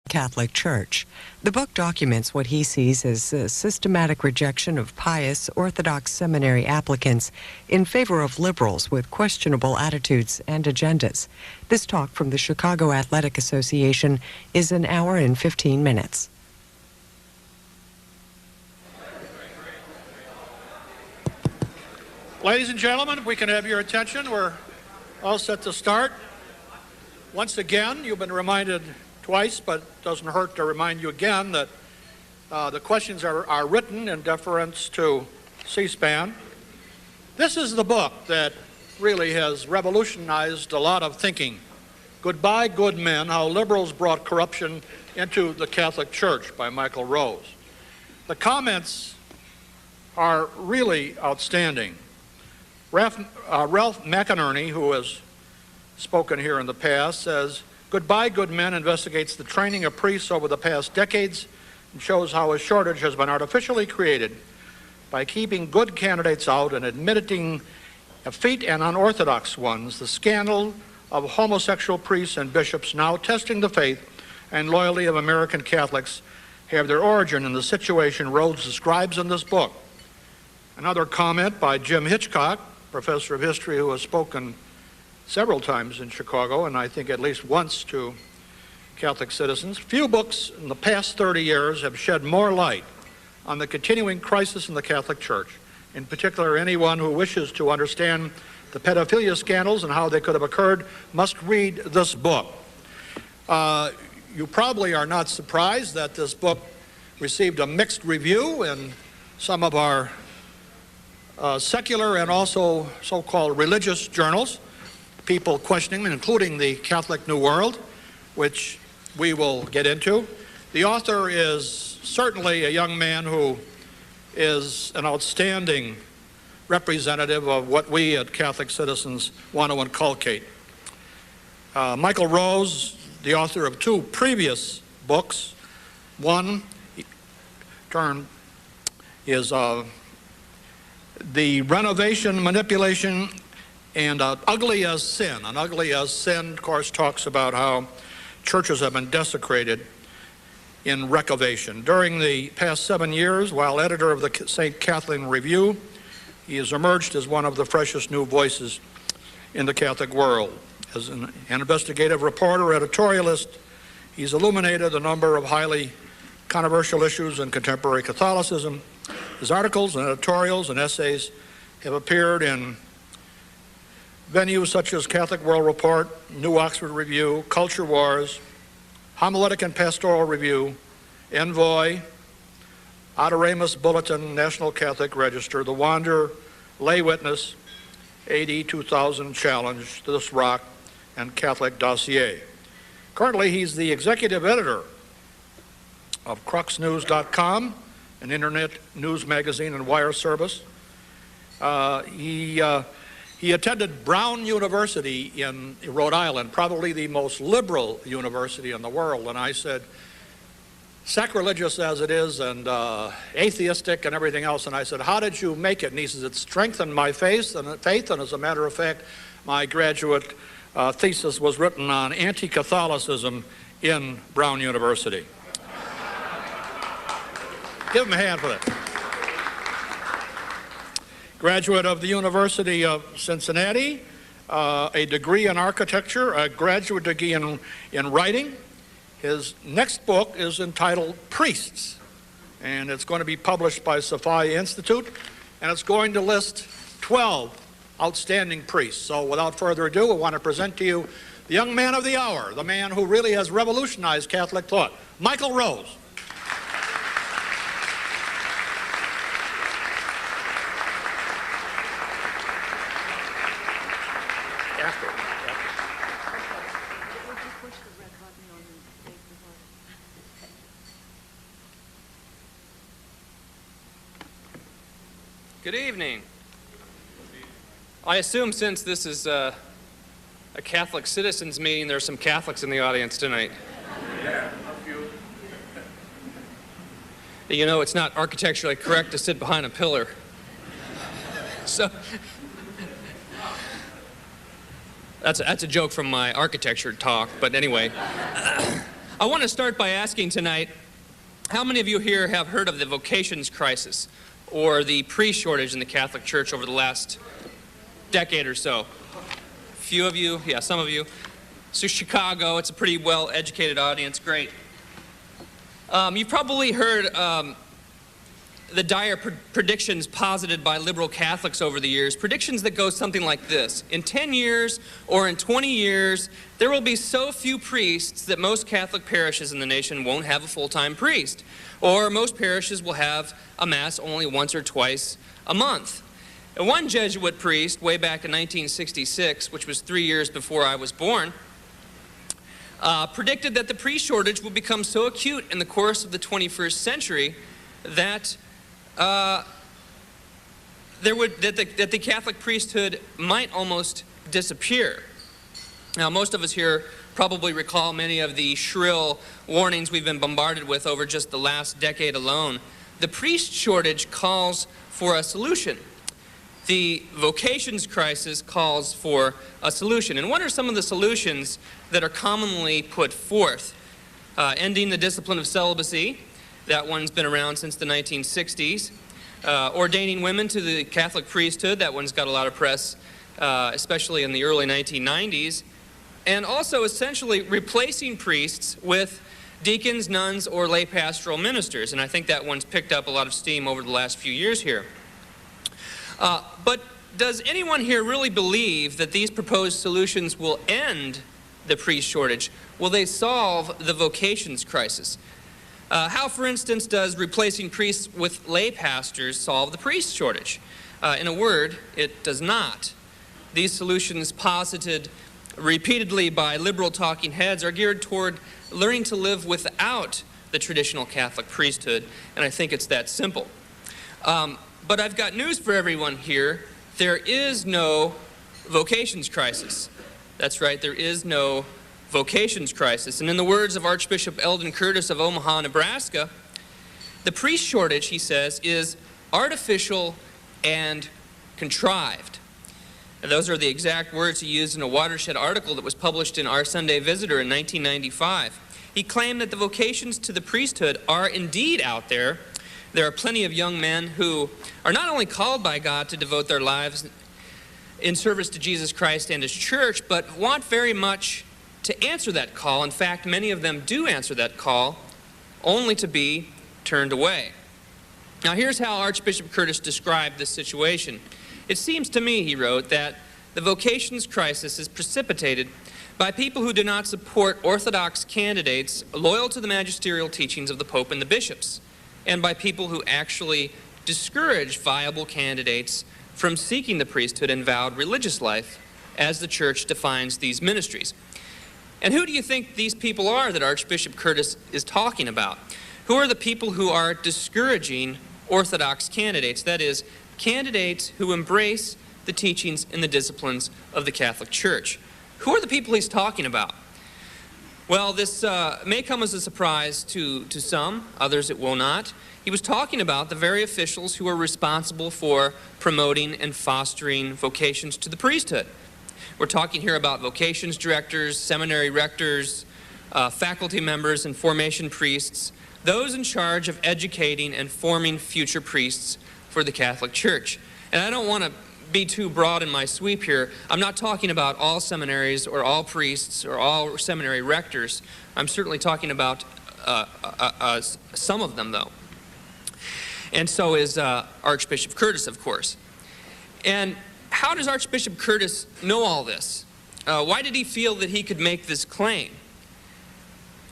Catholic Church. The book documents what he sees as a systematic rejection of pious Orthodox seminary applicants in favor of liberals with questionable attitudes and agendas. This talk from the Chicago Athletic Association is an hour and 15 minutes. Ladies and gentlemen, if we can have your attention, we're all set to start. Once again, you've been reminded twice, but it doesn't hurt to remind you again that the questions are written in deference to C-SPAN. This is the book that really has revolutionized a lot of thinking. Goodbye, Good Men, How Liberals Brought Corruption into the Catholic Church by Michael Rose. The comments are really outstanding. Ralph McInerney, who has spoken here in the past, says, Goodbye, Good Men investigates the training of priests over the past decades and shows how a shortage has been artificially created by keeping good candidates out and admitting effete and unorthodox ones. The scandal of homosexual priests and bishops now testing the faith and loyalty of American Catholics have their origin in the situation Rhodes describes in this book. Another comment by Jim Hitchcock, professor of history who has spoken several times in Chicago, and I think at least once to Catholic citizens. Few books in the past 30 years have shed more light on the continuing crisis in the Catholic Church. In particular, anyone who wishes to understand the pedophilia scandals and how they could have occurred must read this book. You probably are not surprised that this book received a mixed review in some of our secular and also so-called religious journals. People questioning them, including the Catholic New World, which we will get into. The author is certainly a young man who is an outstanding representative of what we at Catholic Citizens want to inculcate. Michael Rose, the author of two previous books. One term is The Renovation, Manipulation, and Ugly as Sin. And Ugly as Sin, of course, talks about how churches have been desecrated in recovation. During the past 7 years, while editor of the St. Catholic Review, he has emerged as one of the freshest new voices in the Catholic world. As an investigative reporter, editorialist, he's illuminated a number of highly controversial issues in contemporary Catholicism. His articles and editorials and essays have appeared in venues such as Catholic World Report, New Oxford Review, Culture Wars, Homiletic and Pastoral Review, Envoy, Adoremus Bulletin, National Catholic Register, The Wanderer, Lay Witness, AD 2000 Challenge, This Rock, and Catholic Dossier. Currently, he's the executive editor of CruxNews.com, an internet news magazine and wire service. He attended Brown University in Rhode Island, probably the most liberal university in the world. And I said, sacrilegious as it is and atheistic and everything else. And I said, how did you make it? And he says, it strengthened my faith. And as a matter of fact, my graduate thesis was written on anti-Catholicism in Brown University. Give him a hand for that. Graduate of the University of Cincinnati, a degree in architecture, a graduate degree in writing. His next book is entitled Priests, and it's going to be published by Sophia Institute, and it's going to list 12 outstanding priests. So without further ado, I want to present to you the young man of the hour, the man who really has revolutionized Catholic thought, Michael Rose. Good evening. I assume since this is a Catholic citizens meeting, there's some Catholics in the audience tonight. Yeah, a few. You know, it's not architecturally correct to sit behind a pillar. So that's a joke from my architecture talk, but anyway. I want to start by asking tonight, how many of you here have heard of the vocations crisis or the priest shortage in the Catholic Church over the last decade or so? A few of you, yeah, some of you. So Chicago, it's a pretty well-educated audience, great. You've probably heard the dire predictions posited by liberal Catholics over the years, predictions that go something like this. In 10 years or in 20 years, there will be so few priests that most Catholic parishes in the nation won't have a full-time priest. Or most parishes will have a Mass only once or twice a month. And one Jesuit priest, way back in 1966, which was 3 years before I was born, predicted that the priest shortage would become so acute in the course of the 21st century that the Catholic priesthood might almost disappear. Now, most of us here probably recall many of the shrill warnings we've been bombarded with over just the last decade alone. The priest shortage calls for a solution. The vocations crisis calls for a solution. And what are some of the solutions that are commonly put forth? Ending the discipline of celibacy. That one's been around since the 1960s. Ordaining women to the Catholic priesthood. That one's got a lot of press, especially in the early 1990s. And also essentially replacing priests with deacons, nuns, or lay pastoral ministers. And I think that one's picked up a lot of steam over the last few years here. But does anyone here really believe that these proposed solutions will end the priest shortage? Will they solve the vocations crisis? How, for instance, does replacing priests with lay pastors solve the priest shortage? In a word, it does not. These solutions posited repeatedly by liberal talking heads are geared toward learning to live without the traditional Catholic priesthood, and I think it's that simple. But I've got news for everyone here. There is no vocations crisis. That's right, there is no vocations crisis. And in the words of Archbishop Eldon Curtis of Omaha, Nebraska, the priest shortage, he says, is artificial and contrived. And those are the exact words he used in a Watershed article that was published in Our Sunday Visitor in 1995. He claimed that the vocations to the priesthood are indeed out there. There are plenty of young men who are not only called by God to devote their lives in service to Jesus Christ and His church, but want very much to answer that call. In fact, many of them do answer that call, only to be turned away. Now, here's how Archbishop Curtis described this situation. It seems to me, he wrote, that the vocations crisis is precipitated by people who do not support Orthodox candidates loyal to the magisterial teachings of the Pope and the bishops, and by people who actually discourage viable candidates from seeking the priesthood and vowed religious life as the Church defines these ministries. And who do you think these people are that Archbishop Curtis is talking about? Who are the people who are discouraging Orthodox candidates? That is, candidates who embrace the teachings and the disciplines of the Catholic Church. Who are the people he's talking about? Well, this may come as a surprise to some, others it will not. He was talking about the very officials who are responsible for promoting and fostering vocations to the priesthood. We're talking here about vocations directors, seminary rectors, faculty members, and formation priests, those in charge of educating and forming future priests for the Catholic Church. And I don't want to be too broad in my sweep here. I'm not talking about all seminaries or all priests or all seminary rectors. I'm certainly talking about some of them, though. And so is Archbishop Curtis, of course. And how does Archbishop Curtis know all this? Why did he feel that he could make this claim?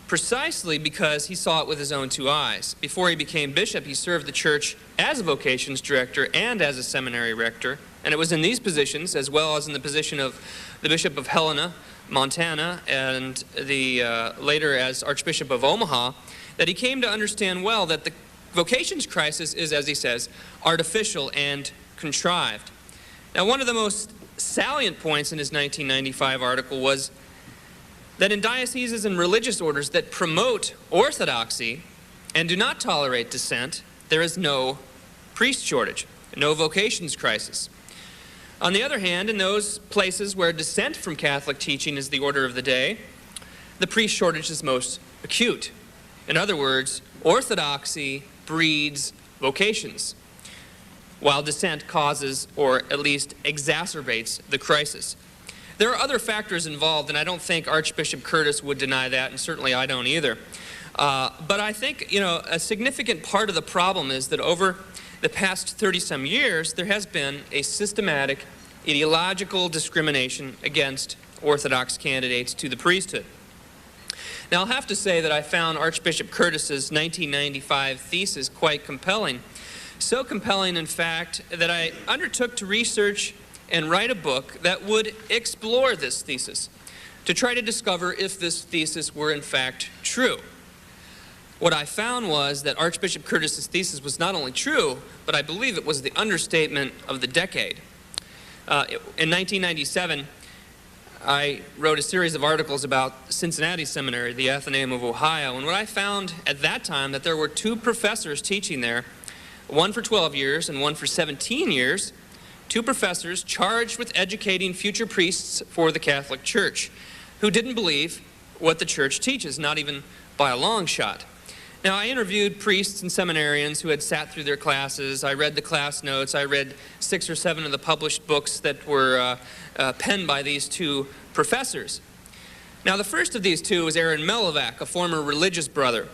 Precisely because he saw it with his own two eyes. Before he became bishop, he served the church as a vocations director and as a seminary rector. And it was in these positions, as well as in the position of the Bishop of Helena, Montana, and later as Archbishop of Omaha, that he came to understand well that the vocations crisis is, as he says, artificial and contrived. Now, one of the most salient points in his 1995 article was that in dioceses and religious orders that promote orthodoxy and do not tolerate dissent, there is no priest shortage, no vocations crisis. On the other hand, in those places where dissent from Catholic teaching is the order of the day, the priest shortage is most acute. In other words, orthodoxy breeds vocations, while dissent causes, or at least exacerbates, the crisis. There are other factors involved, and I don't think Archbishop Curtis would deny that, and certainly I don't either. But I think, a significant part of the problem is that over the past 30-some years, there has been a systematic ideological discrimination against Orthodox candidates to the priesthood. Now, I'll have to say that I found Archbishop Curtis's 1995 thesis quite compelling. So compelling, in fact, that I undertook to research and write a book that would explore this thesis, to try to discover if this thesis were in fact true. What I found was that Archbishop Curtis's thesis was not only true, but I believe it was the understatement of the decade. In 1997, I wrote a series of articles about Cincinnati Seminary, the Athenaeum of Ohio, and what I found at that time that there were 2 professors teaching there, one for 12 years and one for 17 years, 2 professors charged with educating future priests for the Catholic Church, who didn't believe what the Church teaches, not even by a long shot. Now, I interviewed priests and seminarians who had sat through their classes. I read the class notes. I read 6 or 7 of the published books that were penned by these 2 professors. Now, the first of these 2 was Aaron Melavec, a former religious brother.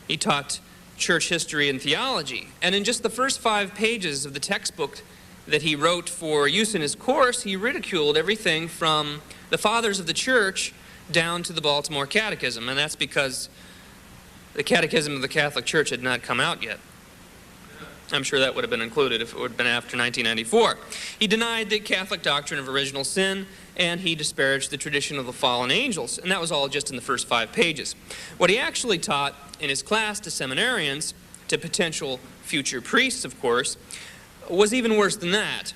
He taught church history and theology. And in just the first 5 pages of the textbook that he wrote for use in his course, he ridiculed everything from the fathers of the church down to the Baltimore Catechism. And that's because the Catechism of the Catholic Church had not come out yet. I'm sure that would have been included if it would have been after 1994. He denied the Catholic doctrine of original sin, and he disparaged the tradition of the fallen angels. And that was all just in the first 5 pages. What he actually taught in his class to seminarians, to potential future priests, of course, was even worse than that.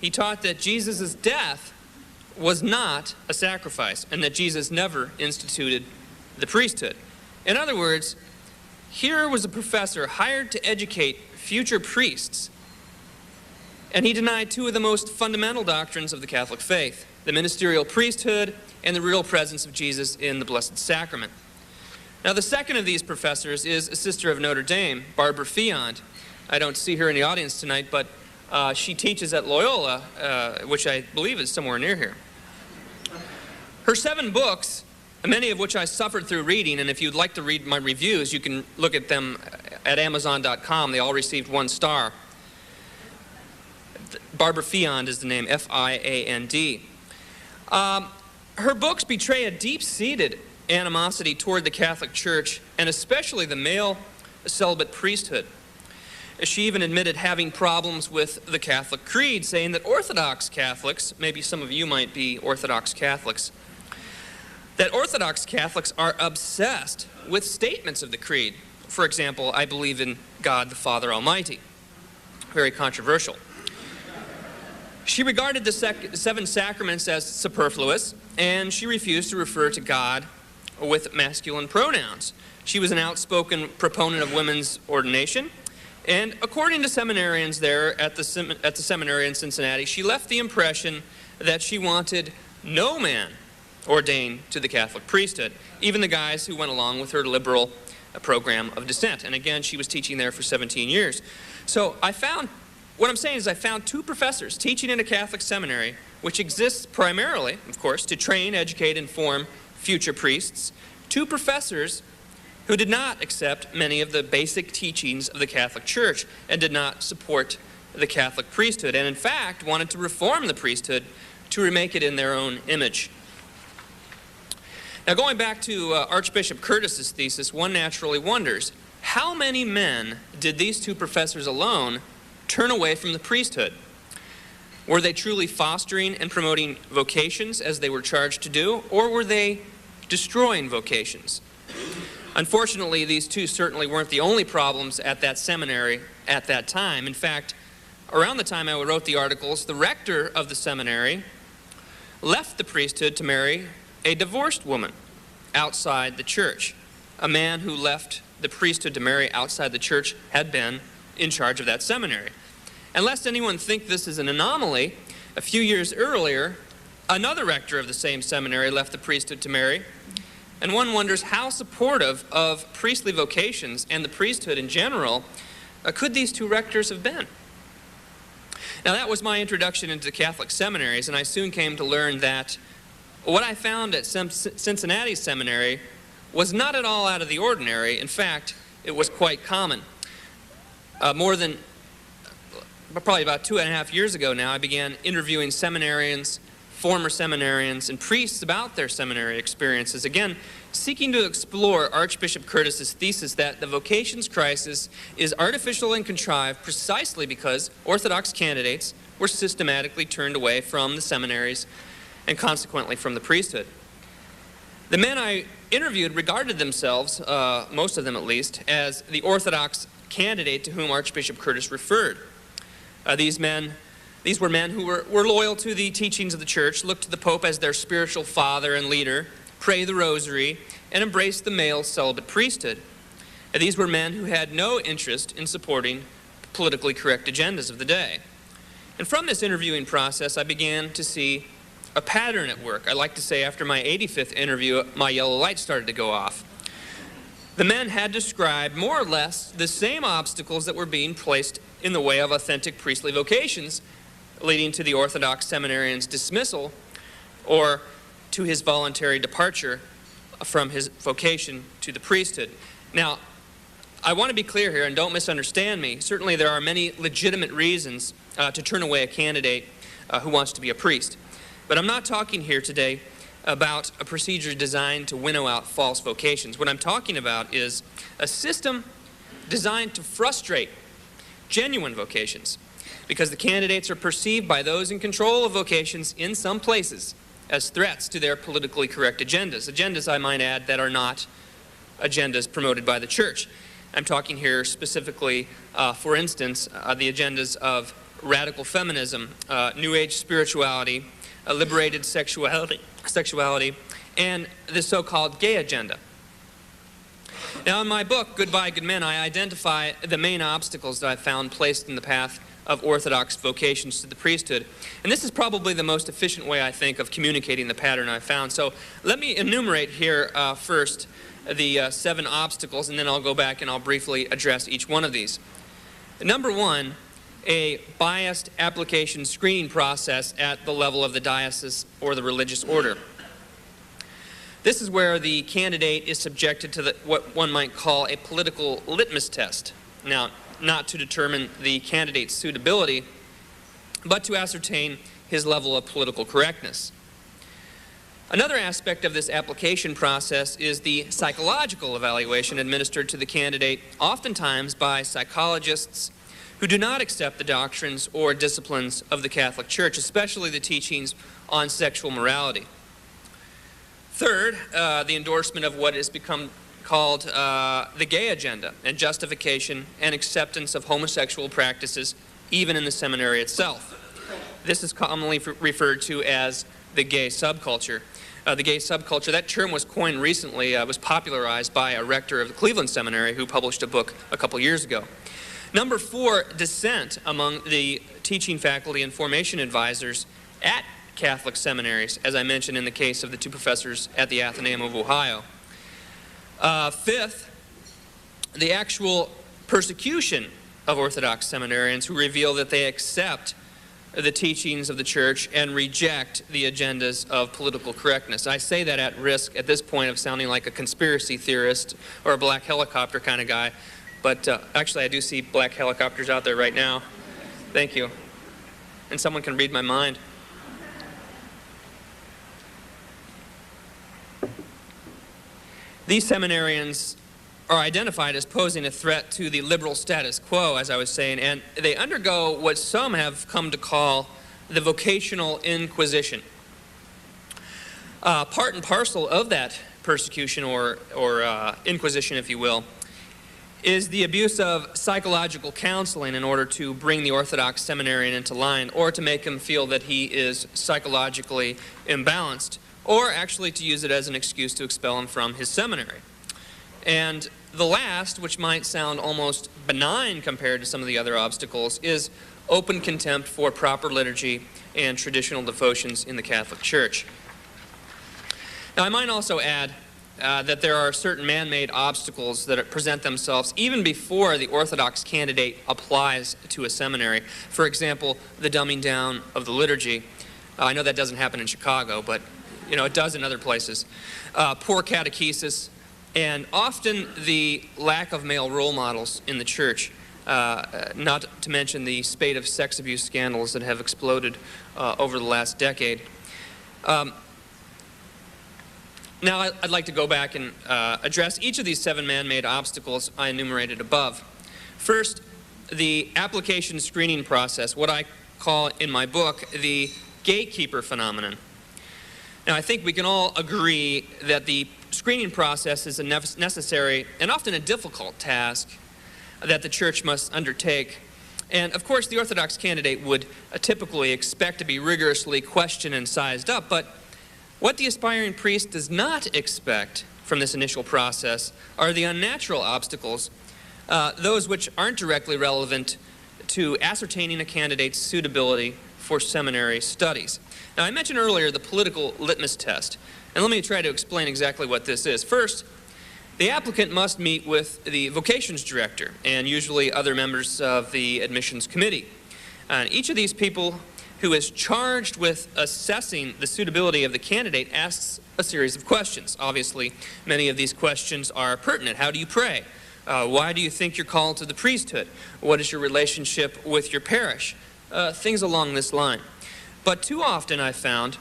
He taught that Jesus' death was not a sacrifice, and that Jesus never instituted the priesthood. In other words, here was a professor hired to educate future priests, and he denied 2 of the most fundamental doctrines of the Catholic faith, the ministerial priesthood and the real presence of Jesus in the Blessed Sacrament. Now, the second of these professors is a sister of Notre Dame, Barbara Fiond. I don't see her in the audience tonight, but she teaches at Loyola, which I believe is somewhere near here. Her 7 books, many of which I suffered through reading, and if you'd like to read my reviews, you can look at them at Amazon.com. They all received 1 star. Barbara Fiond is the name, F-I-A-N-D. Her books betray a deep-seated animosity toward the Catholic Church, and especially the male celibate priesthood. She even admitted having problems with the Catholic Creed, saying that Orthodox Catholics, maybe some of you might be Orthodox Catholics, that Orthodox Catholics are obsessed with statements of the Creed. For example, I believe in God the Father Almighty. Very controversial. She regarded the 7 sacraments as superfluous, and she refused to refer to God with masculine pronouns. She was an outspoken proponent of women's ordination, and according to seminarians there at the seminary in Cincinnati, she left the impression that she wanted no man ordained to the Catholic priesthood, even the guys who went along with her liberal program of dissent. And again, she was teaching there for 17 years. So what I'm saying is I found 2 professors teaching in a Catholic seminary, which exists primarily, of course, to train, educate, and form future priests, 2 professors who did not accept many of the basic teachings of the Catholic Church and did not support the Catholic priesthood, and in fact wanted to reform the priesthood to remake it in their own image. Now, going back to Archbishop Curtis's thesis, one naturally wonders, how many men did these 2 professors alone turn away from the priesthood? Were they truly fostering and promoting vocations as they were charged to do, or were they destroying vocations? Unfortunately, these 2 certainly weren't the only problems at that seminary at that time. In fact, around the time I wrote the articles, the rector of the seminary left the priesthood to marry a divorced woman outside the church. A man who left the priesthood to marry outside the church had been in charge of that seminary. And lest anyone think this is an anomaly, a few years earlier, another rector of the same seminary left the priesthood to marry And one wonders how supportive of priestly vocations and the priesthood in general could these two rectors have been? Now, that was my introduction into Catholic seminaries, and I soon came to learn that what I found at Cincinnati Seminary was not at all out of the ordinary. In fact, it was quite common. Probably about 2.5 years ago now, I began interviewing seminarians, former seminarians, and priests about their seminary experiences, again, seeking to explore Archbishop Curtis's thesis that the vocations crisis is artificial and contrived precisely because Orthodox candidates were systematically turned away from the seminaries and consequently from the priesthood. The men I interviewed regarded themselves, most of them at least, as the Orthodox candidate to whom Archbishop Curtis referred. These were men who were loyal to the teachings of the church, looked to the Pope as their spiritual father and leader, pray the rosary, and embraced the male celibate priesthood. These were men who had no interest in supporting politically correct agendas of the day. And from this interviewing process, I began to see a pattern at work. I like to say after my 85th interview, my yellow light started to go off. The men had described more or less the same obstacles that were being placed in the way of authentic priestly vocations, leading to the Orthodox seminarian's dismissal or to his voluntary departure from his vocation to the priesthood. Now, I want to be clear here, and don't misunderstand me. Certainly there are many legitimate reasons to turn away a candidate who wants to be a priest. But I'm not talking here today about a procedure designed to winnow out false vocations. What I'm talking about is a system designed to frustrate genuine vocations, because the candidates are perceived by those in control of vocations in some places as threats to their politically correct agendas. Agendas, I might add, that are not agendas promoted by the church. I'm talking here specifically, for instance, the agendas of radical feminism, New Age spirituality, liberated sexuality, and the so-called gay agenda. Now, in my book, Goodbye, Good Men, I identify the main obstacles that I found placed in the path of Orthodox vocations to the priesthood. And this is probably the most efficient way, I think, of communicating the pattern I found. So let me enumerate here first the 7 obstacles, and then I'll go back and I'll briefly address each one of these. Number 1, a biased application screening process at the level of the diocese or the religious order. This is where the candidate is subjected to what one might call a political litmus test. Now, not to determine the candidate's suitability, but to ascertain his level of political correctness. Another aspect of this application process is the psychological evaluation administered to the candidate, oftentimes by psychologists who do not accept the doctrines or disciplines of the Catholic Church, especially the teachings on sexual morality. Third, the endorsement of what has become called the gay agenda and justification and acceptance of homosexual practices, even in the seminary itself. This is commonly referred to as the gay subculture. The gay subculture, that term was coined recently, was popularized by a rector of the Cleveland Seminary who published a book a couple years ago. Number 4, dissent among the teaching faculty and formation advisors at Catholic seminaries, as I mentioned in the case of the 2 professors at the Athenaeum of Ohio. 5th, the actual persecution of Orthodox seminarians who reveal that they accept the teachings of the church and reject the agendas of political correctness. I say that at risk at this point of sounding like a conspiracy theorist or a black helicopter kind of guy, but actually I do see black helicopters out there right now. Thank you. And someone can read my mind. These seminarians are identified as posing a threat to the liberal status quo, as I was saying, and they undergo what some have come to call the Vocational Inquisition. Part and parcel of that persecution or inquisition, if you will, is the abuse of psychological counseling in order to bring the Orthodox seminarian into line, or to make him feel that he is psychologically imbalanced, or actually to use it as an excuse to expel him from his seminary. And the last, which might sound almost benign compared to some of the other obstacles, is open contempt for proper liturgy and traditional devotions in the Catholic Church. Now, I might also add that there are certain man-made obstacles that present themselves even before the Orthodox candidate applies to a seminary. For example, the dumbing down of the liturgy. I know that doesn't happen in Chicago, but it does in other places. Poor catechesis, and often the lack of male role models in the church. Not to mention the spate of sex abuse scandals that have exploded over the last decade. Now, I'd like to go back and address each of these 7 man-made obstacles I enumerated above. First, the application screening process, what I call in my book the Gatekeeper Phenomenon. Now, I think we can all agree that the screening process is a necessary and often a difficult task that the church must undertake. And, of course, the Orthodox candidate would typically expect to be rigorously questioned and sized up, but what the aspiring priest does not expect from this initial process are the unnatural obstacles, those which aren't directly relevant to ascertaining a candidate's suitability for seminary studies. Now, I mentioned earlier the political litmus test, and let me try to explain exactly what this is. First, the applicant must meet with the vocations director and usually other members of the admissions committee. And each of these people who is charged with assessing the suitability of the candidate asks a series of questions. Obviously, many of these questions are pertinent. How do you pray? Why do you think you're called to the priesthood? What is your relationship with your parish? Things along this line. But too often I've found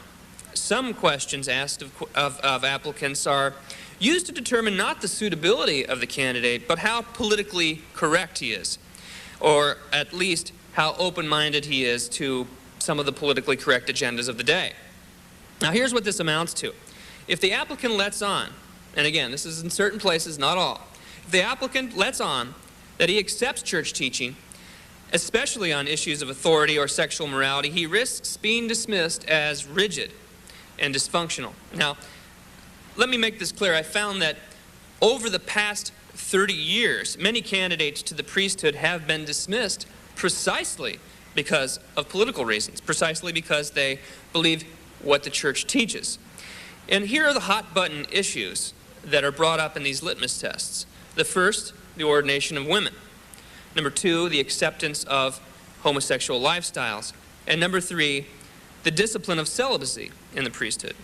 some questions asked of applicants are used to determine not the suitability of the candidate, but how politically correct he is, or at least how open-minded he is to some of the politically correct agendas of the day. Now, here's what this amounts to. If the applicant lets on, and again, this is in certain places, not all, if the applicant lets on that he accepts church teaching, especially on issues of authority or sexual morality, he risks being dismissed as rigid and dysfunctional. Now, let me make this clear. I found that over the past 30 years, many candidates to the priesthood have been dismissed precisely because of political reasons, precisely because they believe what the church teaches. And here are the hot-button issues that are brought up in these litmus tests. The first, the ordination of women. Number 2, the acceptance of homosexual lifestyles. And number 3, the discipline of celibacy in the priesthood.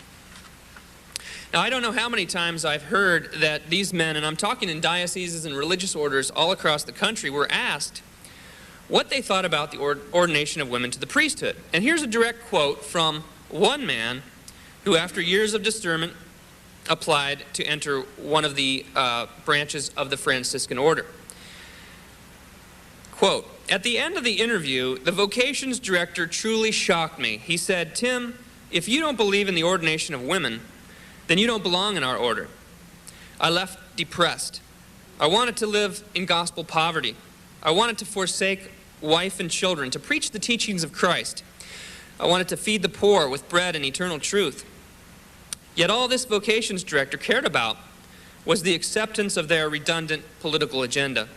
Now, I don't know how many times I've heard that these men, and I'm talking in dioceses and religious orders all across the country, were asked what they thought about the ordination of women to the priesthood. And here's a direct quote from one man who, after years of discernment, applied to enter one of the branches of the Franciscan order. Quote, "At the end of the interview, the vocations director truly shocked me. He said, 'Tim, if you don't believe in the ordination of women, then you don't belong in our order.' I left depressed. I wanted to live in gospel poverty. I wanted to forsake wife and children to preach the teachings of Christ. I wanted to feed the poor with bread and eternal truth. Yet all this vocations director cared about was the acceptance of their redundant political agenda."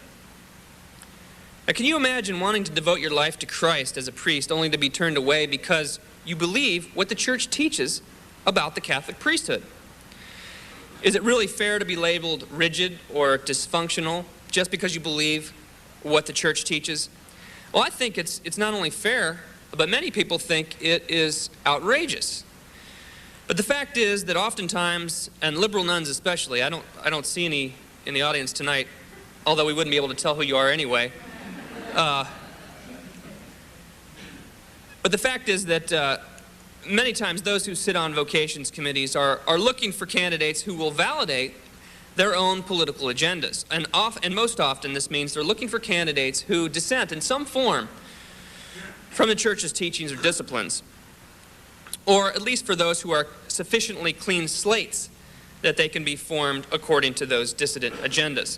Now, can you imagine wanting to devote your life to Christ as a priest only to be turned away because you believe what the church teaches about the Catholic priesthood? Is it really fair to be labeled rigid or dysfunctional just because you believe what the church teaches? Well, I think it's not only fair, but many people think it is outrageous. But the fact is that oftentimes, and liberal nuns especially, I don't see any in the audience tonight, although we wouldn't be able to tell who you are anyway. But the fact is that many times those who sit on vocations committees are looking for candidates who will validate their own political agendas. And most often this means they're looking for candidates who dissent in some form from the church's teachings or disciplines, or at least for those who are sufficiently clean slates that they can be formed according to those dissident agendas.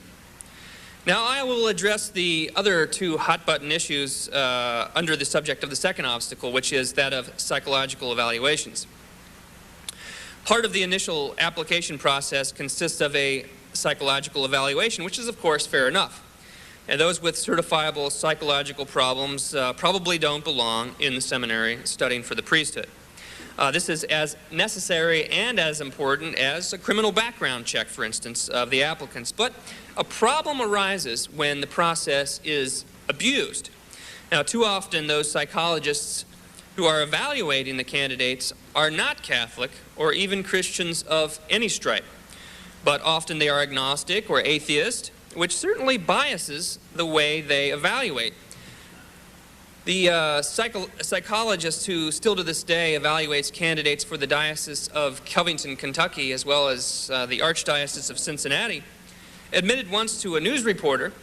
Now, I will address the other 2 hot-button issues under the subject of the second obstacle, which is that of psychological evaluations. Part of the initial application process consists of a psychological evaluation, which is, of course, fair enough. And those with certifiable psychological problems probably don't belong in the seminary studying for the priesthood. This is as necessary and as important as a criminal background check, for instance, of the applicants. But a problem arises when the process is abused. Now, too often those psychologists who are evaluating the candidates are not Catholic or even Christians of any stripe, but often they are agnostic or atheist, which certainly biases the way they evaluate. The psychologist who still to this day evaluates candidates for the Diocese of Covington, Kentucky, as well as the Archdiocese of Cincinnati, admitted once to a news reporter,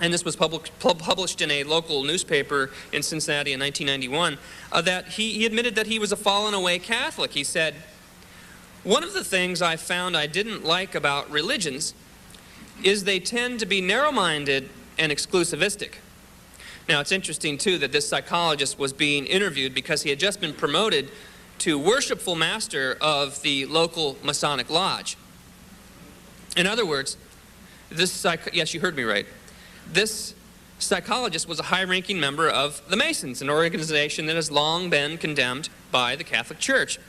and this was published in a local newspaper in Cincinnati in 1991, that he admitted that he was a fallen away Catholic. He said, "One of the things I found I didn't like about religions is they tend to be narrow-minded and exclusivistic." Now, it's interesting, too, that this psychologist was being interviewed because he had just been promoted to worshipful master of the local Masonic lodge. In other words, yes, you heard me right. This psychologist was a high-ranking member of the Masons, an organization that has long been condemned by the Catholic Church.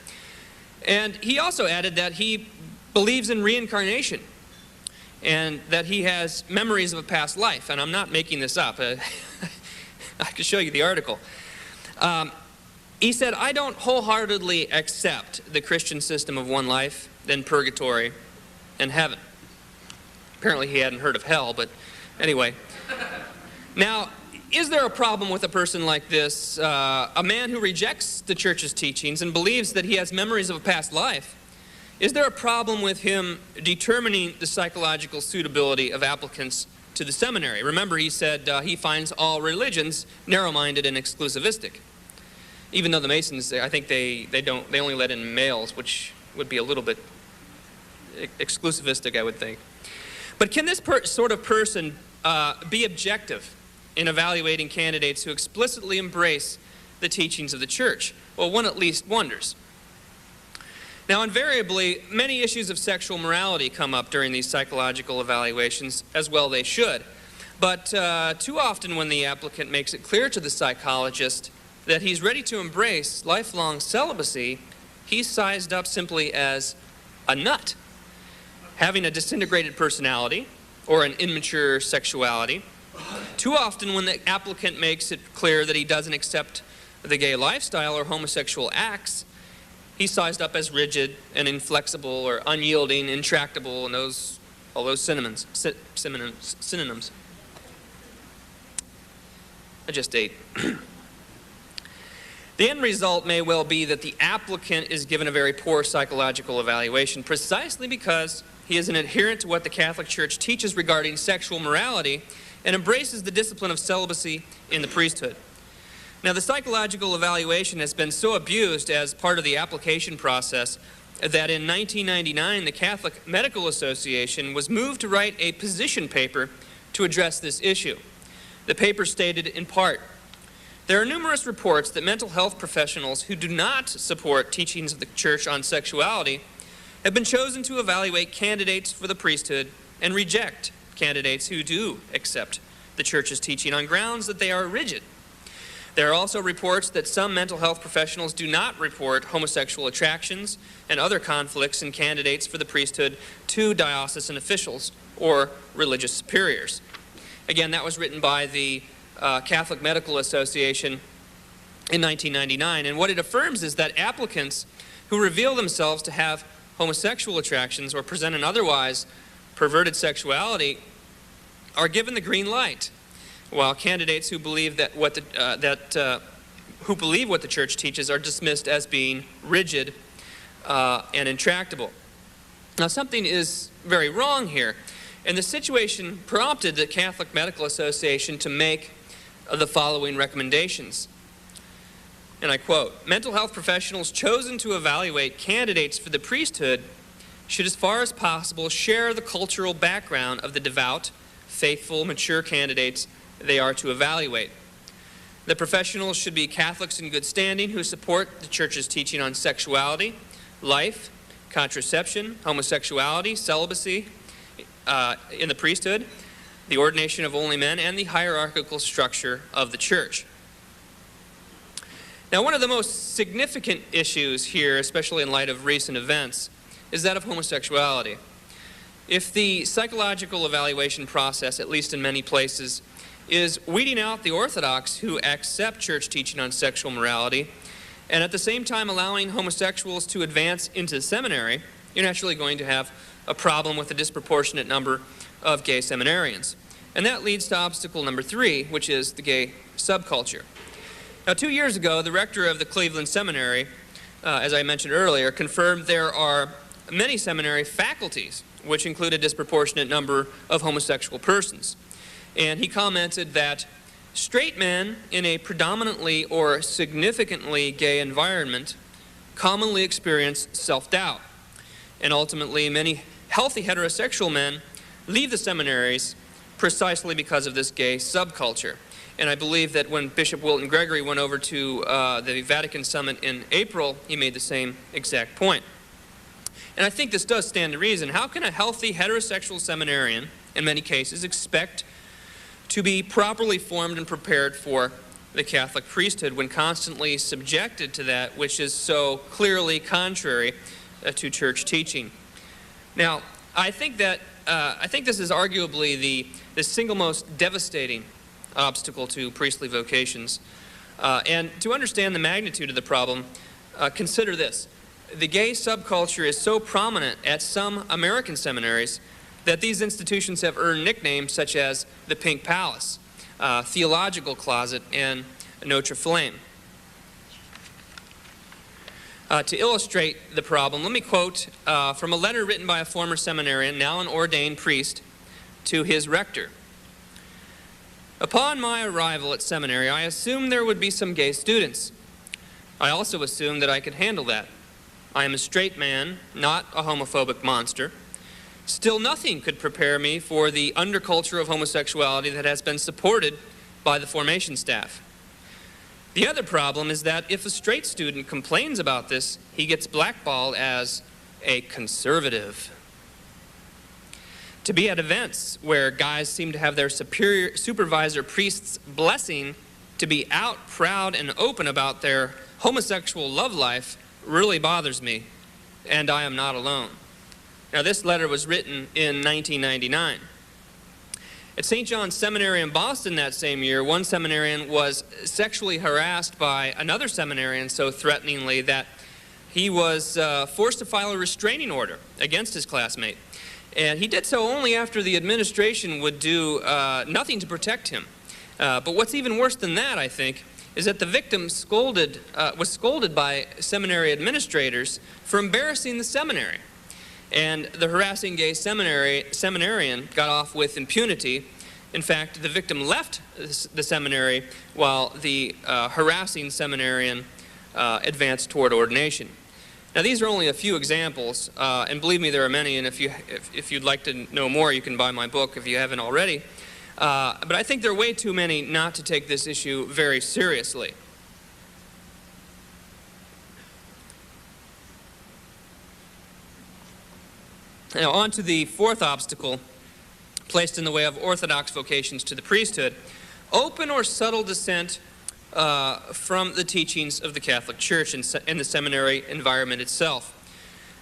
And he also added that he believes in reincarnation and that he has memories of a past life. And I'm not making this up. I can show you the article. He said, "I don't wholeheartedly accept the Christian system of one life, then purgatory, and heaven." Apparently he hadn't heard of hell, but anyway. Now, is there a problem with a person like this, a man who rejects the Church's teachings and believes that he has memories of a past life? Is there a problem with him determining the psychological suitability of applicants to the seminary? Remember, he said he finds all religions narrow-minded and exclusivistic. Even though the Masons, I think they only let in males, which would be a little bit exclusivistic, I would think. But can this sort of person be objective in evaluating candidates who explicitly embrace the teachings of the Church? Well, one at least wonders. Now, invariably, many issues of sexual morality come up during these psychological evaluations, as well they should. But too often when the applicant makes it clear to the psychologist that he's ready to embrace lifelong celibacy, he's sized up simply as a nut. Having a disintegrated personality or an immature sexuality. Too often when the applicant makes it clear that he doesn't accept the gay lifestyle or homosexual acts, he's sized up as rigid and inflexible or unyielding, intractable, and all those synonyms. I just ate. The end result may well be that the applicant is given a very poor psychological evaluation precisely because he is an adherent to what the Catholic Church teaches regarding sexual morality and embraces the discipline of celibacy in the priesthood. Now, the psychological evaluation has been so abused as part of the application process that in 1999, the Catholic Medical Association was moved to write a position paper to address this issue. The paper stated in part, "There are numerous reports that mental health professionals who do not support teachings of the Church on sexuality have been chosen to evaluate candidates for the priesthood and reject candidates who do accept the Church's teaching on grounds that they are rigid. There are also reports that some mental health professionals do not report homosexual attractions and other conflicts in candidates for the priesthood to diocesan officials or religious superiors." Again, that was written by the Catholic Medical Association in 1999. And what it affirms is that applicants who reveal themselves to have homosexual attractions or present an otherwise perverted sexuality are given the green light, while candidates who believe what the Church teaches are dismissed as being rigid and intractable. Now, something is very wrong here, and the situation prompted the Catholic Medical Association to make the following recommendations. And I quote, "Mental health professionals chosen to evaluate candidates for the priesthood should, as far as possible, share the cultural background of the devout, faithful, mature candidates they are to evaluate. The professionals should be Catholics in good standing who support the Church's teaching on sexuality, life, contraception, homosexuality, celibacy in the priesthood, the ordination of only men, and the hierarchical structure of the Church." Now, one of the most significant issues here, especially in light of recent events, is that of homosexuality. If the psychological evaluation process, at least in many places, is weeding out the Orthodox who accept church teaching on sexual morality, and at the same time allowing homosexuals to advance into the seminary, you're naturally going to have a problem with a disproportionate number of gay seminarians. And that leads to obstacle number 3, which is the gay subculture. Now, 2 years ago, the rector of the Cleveland Seminary, as I mentioned earlier, confirmed there are many seminary faculties which include a disproportionate number of homosexual persons. And he commented that straight men in a predominantly or significantly gay environment commonly experience self-doubt. And ultimately, many healthy heterosexual men leave the seminaries precisely because of this gay subculture. And I believe that when Bishop Wilton Gregory went over to the Vatican Summit in April, he made the same exact point. And I think this does stand to reason. How can a healthy heterosexual seminarian, in many cases, expect to be properly formed and prepared for the Catholic priesthood when constantly subjected to that which is so clearly contrary to church teaching? Now, I think this is arguably the single most devastating obstacle to priestly vocations. And to understand the magnitude of the problem, consider this. The gay subculture is so prominent at some American seminaries that these institutions have earned nicknames such as the Pink Palace, Theological Closet, and Notre Flame. To illustrate the problem, let me quote from a letter written by a former seminarian, now an ordained priest, to his rector. Upon my arrival at seminary, I assumed there would be some gay students. I also assumed that I could handle that. I am a straight man, not a homophobic monster. Still, nothing could prepare me for the underculture of homosexuality that has been supported by the formation staff. The other problem is that if a straight student complains about this, he gets blackballed as a conservative. To be at events where guys seem to have their supervisor priest's blessing to be out proud and open about their homosexual love life really bothers me, and I am not alone. Now, this letter was written in 1999. At St. John's Seminary in Boston that same year, one seminarian was sexually harassed by another seminarian so threateningly that he was forced to file a restraining order against his classmate. And he did so only after the administration would do nothing to protect him. But what's even worse than that, I think, is that the victim was scolded by seminary administrators for embarrassing the seminary. And the harassing gay seminarian got off with impunity. In fact, the victim left the seminary while the harassing seminarian advanced toward ordination. Now, these are only a few examples, and believe me, there are many, and if you'd like to know more, you can buy my book if you haven't already. But I think there are way too many not to take this issue very seriously. Now, on to the fourth obstacle placed in the way of Orthodox vocations to the priesthood: open or subtle dissent from the teachings of the Catholic Church in the seminary environment itself.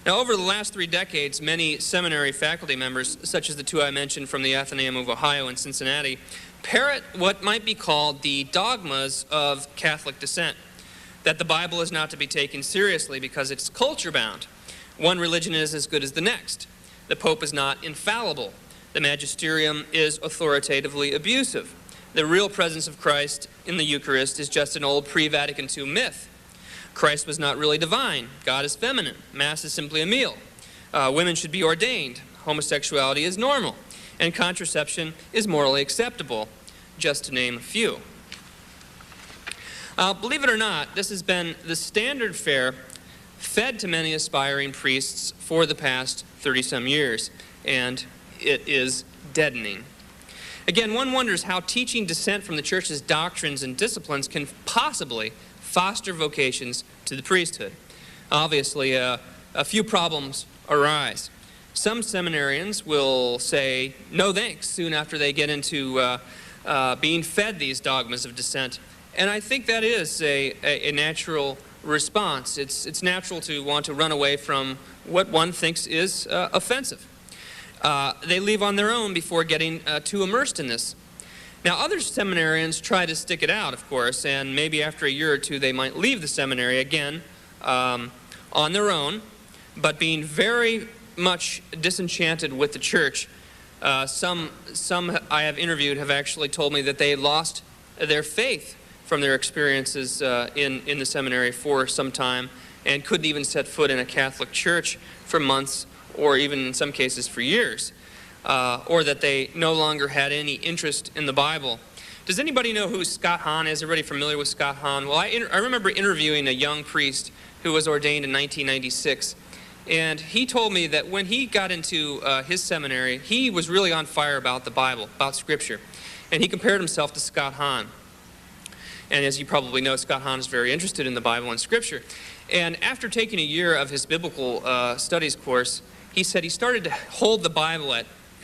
Now, over the last 3 decades, many seminary faculty members, such as the two I mentioned from the Athenaeum of Ohio and Cincinnati, parrot what might be called the dogmas of Catholic dissent: that the Bible is not to be taken seriously because it's culture-bound. One religion is as good as the next. The Pope is not infallible. The magisterium is authoritatively abusive. The real presence of Christ in the Eucharist is just an old pre-Vatican II myth. Christ was not really divine. God is feminine. Mass is simply a meal. Women should be ordained. Homosexuality is normal. And contraception is morally acceptable, just to name a few. Believe it or not, this has been the standard fare fed to many aspiring priests for the past 30-some years, and it is deadening. Again, one wonders how teaching dissent from the Church's doctrines and disciplines can possibly foster vocations to the priesthood. Obviously, a few problems arise. Some seminarians will say no thanks soon after they get into being fed these dogmas of dissent And I think that is a natural response. It's natural to want to run away from what one thinks is offensive. They leave on their own before getting too immersed in this. Now, other seminarians try to stick it out, of course, and maybe after a year or two they might leave the seminary again on their own, but being very much disenchanted with the church. Some I have interviewed have actually told me that they lost their faith from their experiences in the seminary for some time and couldn't even set foot in a Catholic church for months or even in some cases for years, or that they no longer had any interest in the Bible. Does anybody know who Scott Hahn is? Everybody familiar with Scott Hahn? Well, I remember interviewing a young priest who was ordained in 1996, and he told me that when he got into his seminary, he was really on fire about the Bible, about Scripture, and he compared himself to Scott Hahn. And as you probably know, Scott Hahn is very interested in the Bible and Scripture. And after taking a year of his biblical studies course, he said he started to hold the Bible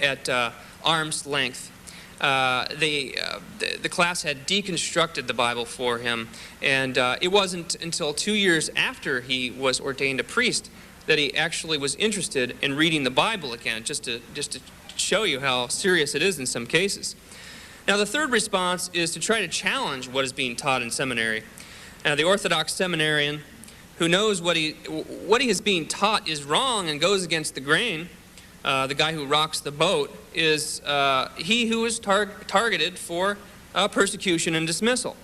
at arm's length. The class had deconstructed the Bible for him, and it wasn't until 2 years after he was ordained a priest that he actually was interested in reading the Bible again, just to show you how serious it is in some cases. Now, the third response is to try to challenge what is being taught in seminary. Now, the Orthodox seminarian who knows what he is being taught is wrong and goes against the grain, the guy who rocks the boat, is he who is targeted for persecution and dismissal.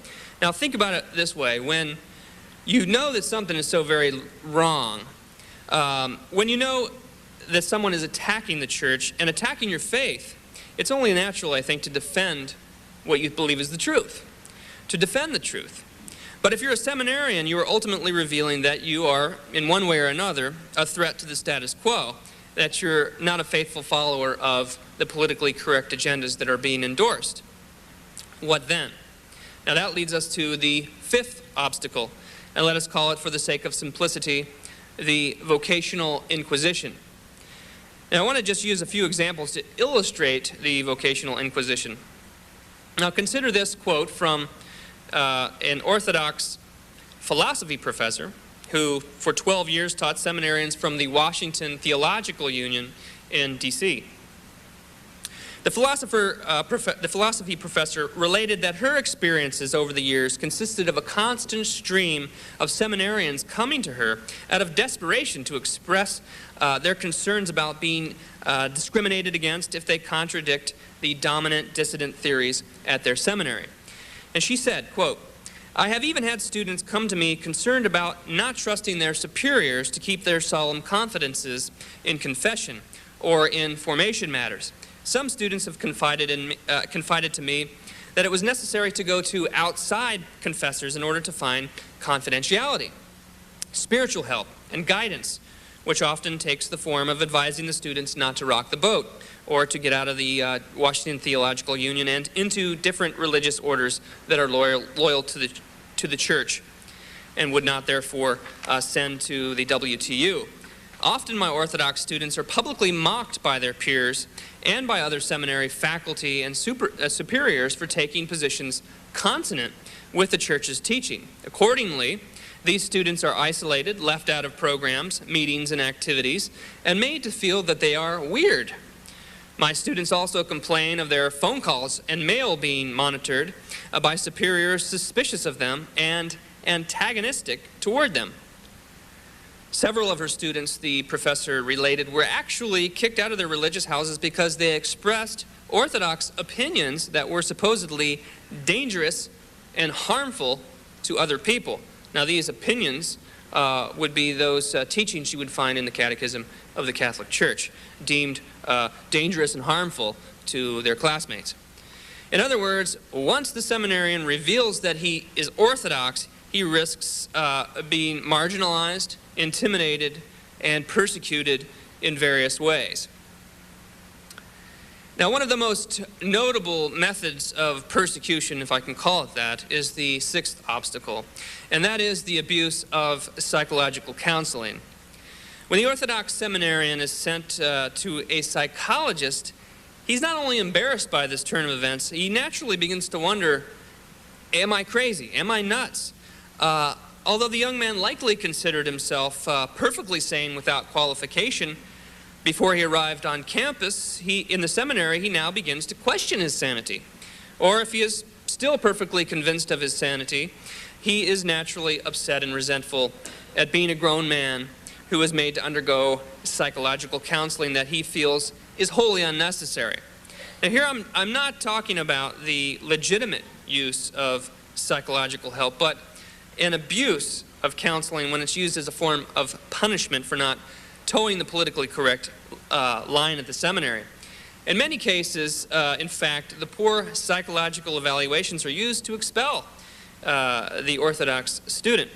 Now, think about it this way. When you know that something is so very wrong, when you know that someone is attacking the church and attacking your faith, it's only natural, I think, to defend what you believe is the truth, to defend the truth. But if you're a seminarian, you are ultimately revealing that you are, in one way or another, a threat to the status quo, that you're not a faithful follower of the politically correct agendas that are being endorsed. What then? Now that leads us to the fifth obstacle, and let us call it, for the sake of simplicity, the Vocational Inquisition. Now, I want to just use a few examples to illustrate the Vocational Inquisition. Now, consider this quote from an Orthodox philosophy professor who, for 12 years, taught seminarians from the Washington Theological Union in D.C. The philosophy professor related that her experiences over the years consisted of a constant stream of seminarians coming to her out of desperation to express their concerns about being discriminated against if they contradict the dominant dissident theories at their seminary. And she said, quote, "I have even had students come to me concerned about not trusting their superiors to keep their solemn confidences in confession or in formation matters. Some students have confided to me that it was necessary to go to outside confessors in order to find confidentiality, spiritual help, and guidance, which often takes the form of advising the students not to rock the boat or to get out of the Washington Theological Union and into different religious orders that are loyal to the church and would not therefore send to the WTU. Often my Orthodox students are publicly mocked by their peers and by other seminary faculty and superiors for taking positions consonant with the church's teaching. Accordingly, these students are isolated, left out of programs, meetings, and activities, and made to feel that they are weird. My students also complain of their phone calls and mail being monitored by superiors suspicious of them and antagonistic toward them. Several of her students, the professor related, were actually kicked out of their religious houses because they expressed Orthodox opinions that were supposedly dangerous and harmful to other people. Now, these opinions would be those teachings you would find in the Catechism of the Catholic Church, deemed dangerous and harmful to their classmates. In other words, once the seminarian reveals that he is Orthodox, he risks being marginalized, intimidated, and persecuted in various ways. Now, one of the most notable methods of persecution, if I can call it that, is the sixth obstacle, and that is the abuse of psychological counseling. When the Orthodox seminarian is sent to a psychologist, he's not only embarrassed by this turn of events, he naturally begins to wonder, am I crazy? Am I nuts? Although the young man likely considered himself perfectly sane without qualification before he arrived on campus, in the seminary he now begins to question his sanity. Or if he is still perfectly convinced of his sanity, he is naturally upset and resentful at being a grown man who is made to undergo psychological counseling that he feels is wholly unnecessary. Now here I'm not talking about the legitimate use of psychological help, but an abuse of counseling when it's used as a form of punishment for not towing the politically correct line at the seminary. In many cases, in fact, the poor psychological evaluations are used to expel the Orthodox student.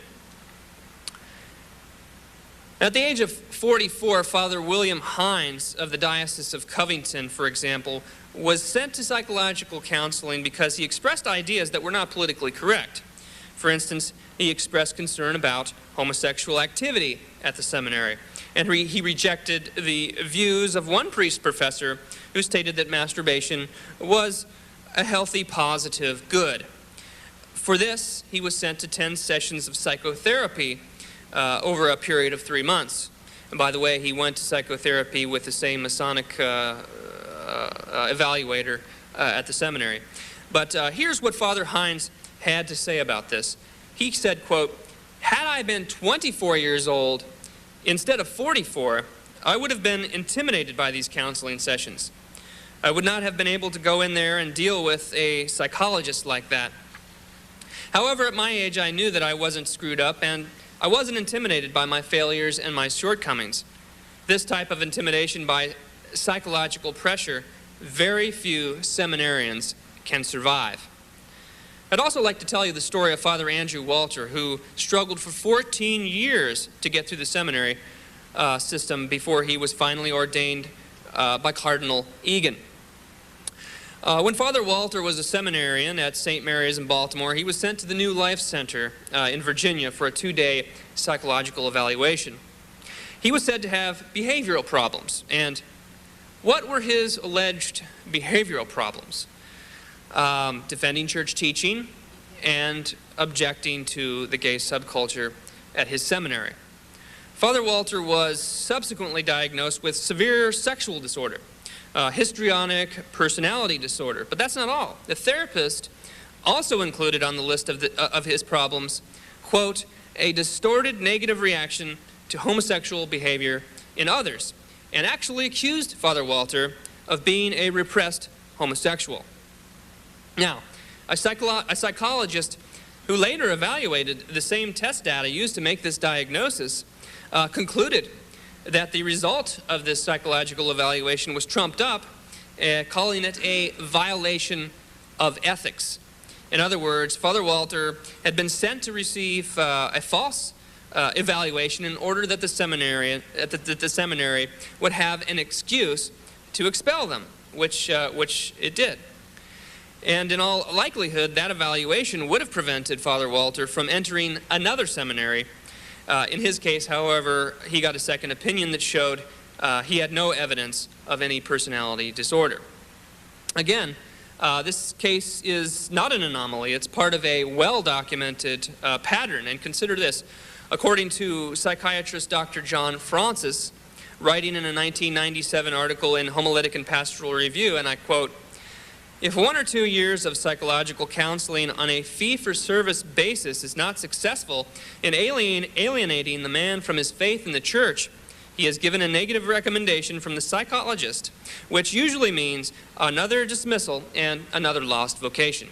At the age of 44, Father William Hines of the Diocese of Covington, for example, was sent to psychological counseling because he expressed ideas that were not politically correct. For instance, he expressed concern about homosexual activity at the seminary, and he rejected the views of one priest professor who stated that masturbation was a healthy, positive good. For this, he was sent to 10 sessions of psychotherapy over a period of 3 months. And by the way, he went to psychotherapy with the same Masonic evaluator at the seminary. But here's what Father Hines had to say about this. He said, quote, "Had I been 24 years old instead of 44, I would have been intimidated by these counseling sessions. I would not have been able to go in there and deal with a psychologist like that. However, at my age, I knew that I wasn't screwed up, and I wasn't intimidated by my failures and my shortcomings. This type of intimidation by psychological pressure, very few seminarians can survive." I'd also like to tell you the story of Father Andrew Walter, who struggled for 14 years to get through the seminary system before he was finally ordained by Cardinal Egan. When Father Walter was a seminarian at St. Mary's in Baltimore, he was sent to the New Life Center in Virginia for a 2-day psychological evaluation. He was said to have behavioral problems. And what were his alleged behavioral problems? Defending church teaching and objecting to the gay subculture at his seminary. Father Walter was subsequently diagnosed with severe sexual disorder, histrionic personality disorder. But that's not all. The therapist also included on the list of his problems, quote, "a distorted negative reaction to homosexual behavior in others," and actually accused Father Walter of being a repressed homosexual. Now, a psychologist who later evaluated the same test data used to make this diagnosis concluded that the result of this psychological evaluation was trumped up, calling it a violation of ethics. In other words, Father Walter had been sent to receive a false evaluation in order that the seminary would have an excuse to expel them, which it did. And in all likelihood, that evaluation would have prevented Father Walter from entering another seminary. In his case, however, he got a second opinion that showed he had no evidence of any personality disorder. Again, this case is not an anomaly. It's part of a well-documented pattern. And consider this. According to psychiatrist Dr. John Francis, writing in a 1997 article in Homiletic and Pastoral Review, and I quote, "If 1 or 2 years of psychological counseling on a fee-for-service basis is not successful in alienating the man from his faith in the church, he is given a negative recommendation from the psychologist, which usually means another dismissal and another lost vocation."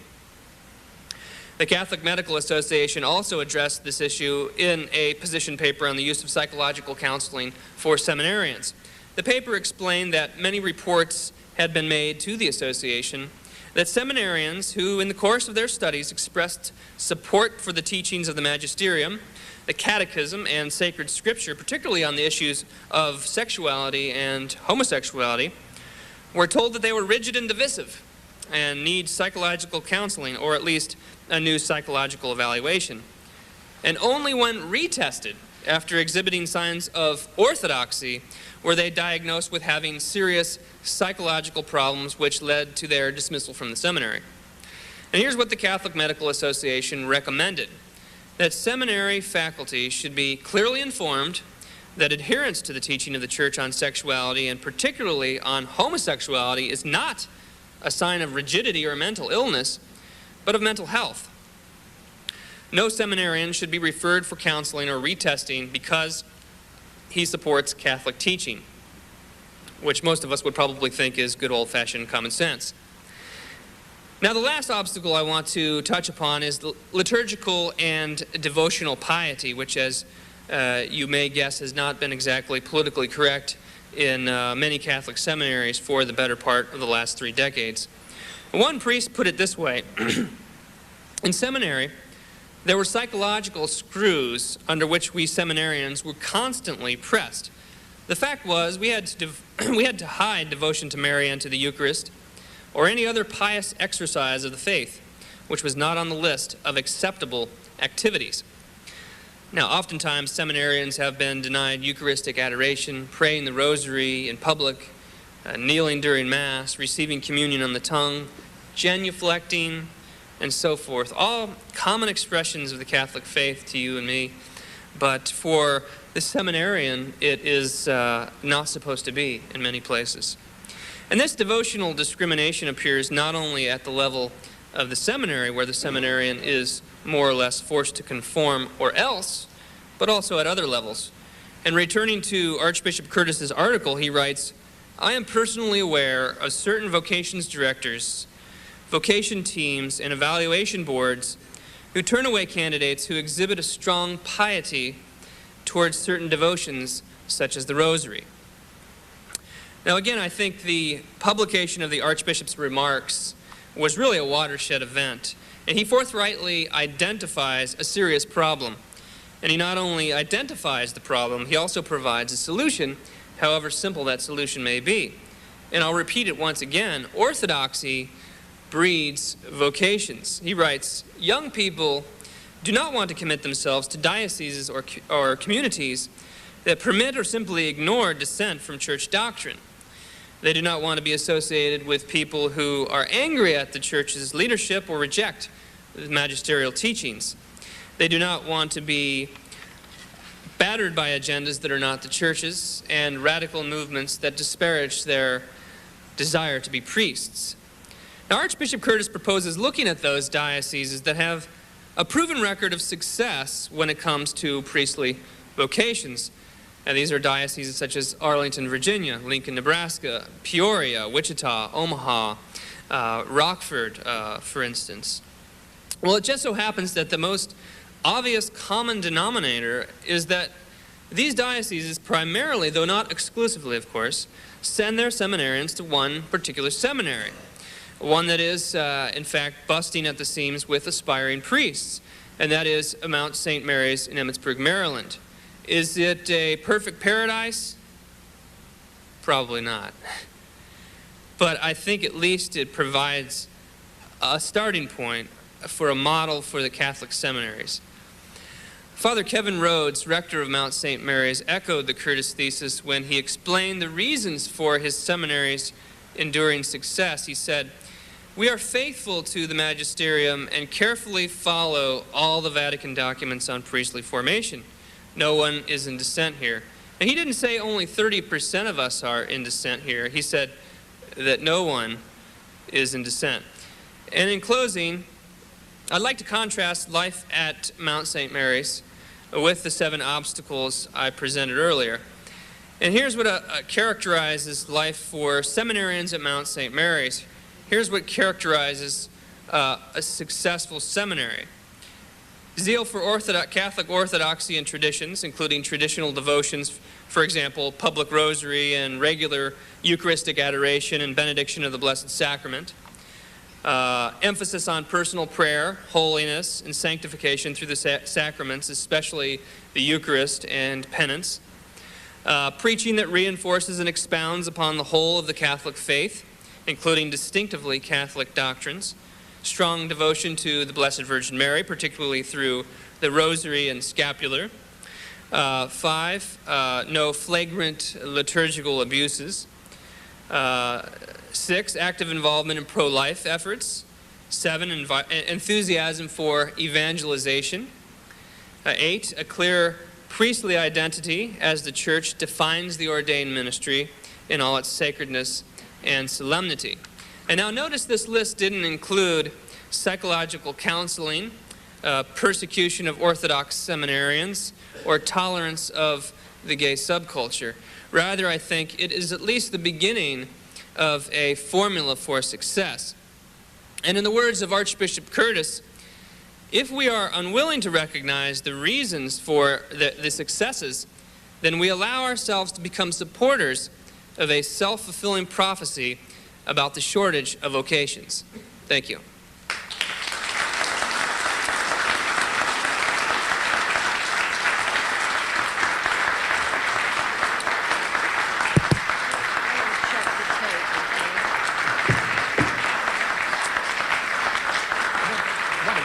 The Catholic Medical Association also addressed this issue in a position paper on the use of psychological counseling for seminarians. The paper explained that many reports had been made to the association that seminarians who in the course of their studies expressed support for the teachings of the magisterium, the catechism, and sacred scripture, particularly on the issues of sexuality and homosexuality, were told that they were rigid and divisive and need psychological counseling, or at least a new psychological evaluation. And only when retested after exhibiting signs of orthodoxy were they diagnosed with having serious psychological problems, which led to their dismissal from the seminary. And here's what the Catholic Medical Association recommended: that seminary faculty should be clearly informed that adherence to the teaching of the Church on sexuality, and particularly on homosexuality, is not a sign of rigidity or mental illness, but of mental health. No seminarian should be referred for counseling or retesting because he supports Catholic teaching, which most of us would probably think is good old-fashioned common sense. Now, the last obstacle I want to touch upon is the liturgical and devotional piety, which, as you may guess, has not been exactly politically correct in many Catholic seminaries for the better part of the last 3 decades. One priest put it this way: in seminary, there were psychological screws under which we seminarians were constantly pressed. The fact was, we had to hide devotion to Mary and to the Eucharist, or any other pious exercise of the faith, which was not on the list of acceptable activities. Now, oftentimes, seminarians have been denied Eucharistic Adoration, praying the Rosary in public, kneeling during Mass, receiving communion on the tongue, genuflecting, and so forth. All common expressions of the Catholic faith to you and me, but for the seminarian, it is not supposed to be in many places. And this devotional discrimination appears not only at the level of the seminary, where the seminarian is more or less forced to conform or else, but also at other levels. And returning to Archbishop Curtis's article, he writes, "I am personally aware of certain vocations directors, vocation teams, and evaluation boards who turn away candidates who exhibit a strong piety towards certain devotions, such as the Rosary." Now, again, I think the publication of the Archbishop's remarks was really a watershed event, and he forthrightly identifies a serious problem. And he not only identifies the problem, he also provides a solution, however simple that solution may be. And I'll repeat it once again: orthodoxy breeds vocations. He writes, "Young people do not want to commit themselves to dioceses or communities that permit or simply ignore dissent from church doctrine. They do not want to be associated with people who are angry at the church's leadership or reject the magisterial teachings. They do not want to be battered by agendas that are not the church's and radical movements that disparage their desire to be priests." Now, Archbishop Curtis proposes looking at those dioceses that have a proven record of success when it comes to priestly vocations. Now, these are dioceses such as Arlington, Virginia, Lincoln, Nebraska, Peoria, Wichita, Omaha, Rockford, for instance. Well, it just so happens that the most obvious common denominator is that these dioceses primarily, though not exclusively, of course, send their seminarians to one particular seminary, one that is, in fact, busting at the seams with aspiring priests, and that is Mount St. Mary's in Emmitsburg, Maryland. Is it a perfect paradise? Probably not. But I think at least it provides a starting point for a model for the Catholic seminaries. Father Kevin Rhodes, rector of Mount St. Mary's, echoed the Curtis thesis when he explained the reasons for his seminary's enduring success. He said, "We are faithful to the magisterium and carefully follow all the Vatican documents on priestly formation. No one is in dissent here." And he didn't say only 30% of us are in dissent here. He said that no one is in dissent. And in closing, I'd like to contrast life at Mount St. Mary's with the 7 obstacles I presented earlier. And here's what characterizes life for seminarians at Mount St. Mary's. Here's what characterizes a successful seminary: zeal for Catholic orthodoxy and traditions, including traditional devotions, for example, public rosary and regular Eucharistic adoration and benediction of the Blessed Sacrament. Emphasis on personal prayer, holiness, and sanctification through the sacraments, especially the Eucharist and penance. Preaching that reinforces and expounds upon the whole of the Catholic faith, including distinctively Catholic doctrines. Strong devotion to the Blessed Virgin Mary, particularly through the Rosary and Scapular. 5, no flagrant liturgical abuses. 6, active involvement in pro-life efforts. 7, enthusiasm for evangelization. 8, a clear priestly identity as the Church defines the ordained ministry in all its sacredness and solemnity. And now notice this list didn't include psychological counseling, persecution of Orthodox seminarians, or tolerance of the gay subculture. Rather, I think it is at least the beginning of a formula for success. And in the words of Archbishop Curtis, if we are unwilling to recognize the reasons for the successes, then we allow ourselves to become supporters of a self-fulfilling prophecy about the shortage of vocations. Thank you.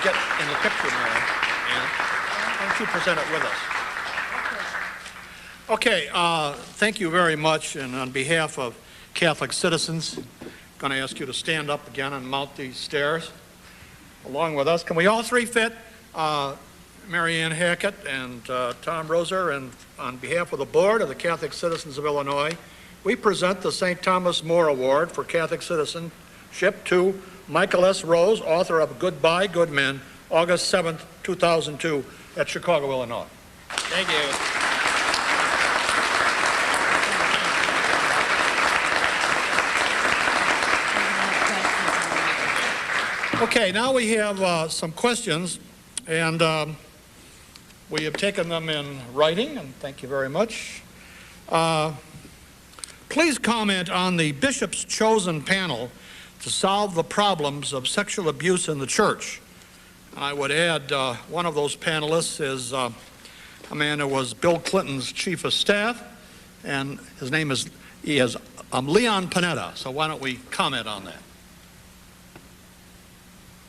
Get in the picture, Mary. Why don't you present it with us? Okay, thank you very much, and on behalf of Catholic citizens, I'm going to ask you to stand up again and mount these stairs along with us. Can we all three fit? Mary Ann Hackett and Tom Roser, and on behalf of the Board of the Catholic Citizens of Illinois, we present the St. Thomas More Award for Catholic Citizenship to Michael S. Rose, author of Goodbye, Good Men, August 7th, 2002, at Chicago, Illinois. Thank you. Okay, now we have some questions, and we have taken them in writing, and thank you very much. Please comment on the bishop's chosen panel to solve the problems of sexual abuse in the church. I would add one of those panelists is a man who was Bill Clinton's chief of staff, and his name is Leon Panetta. So why don't we comment on that?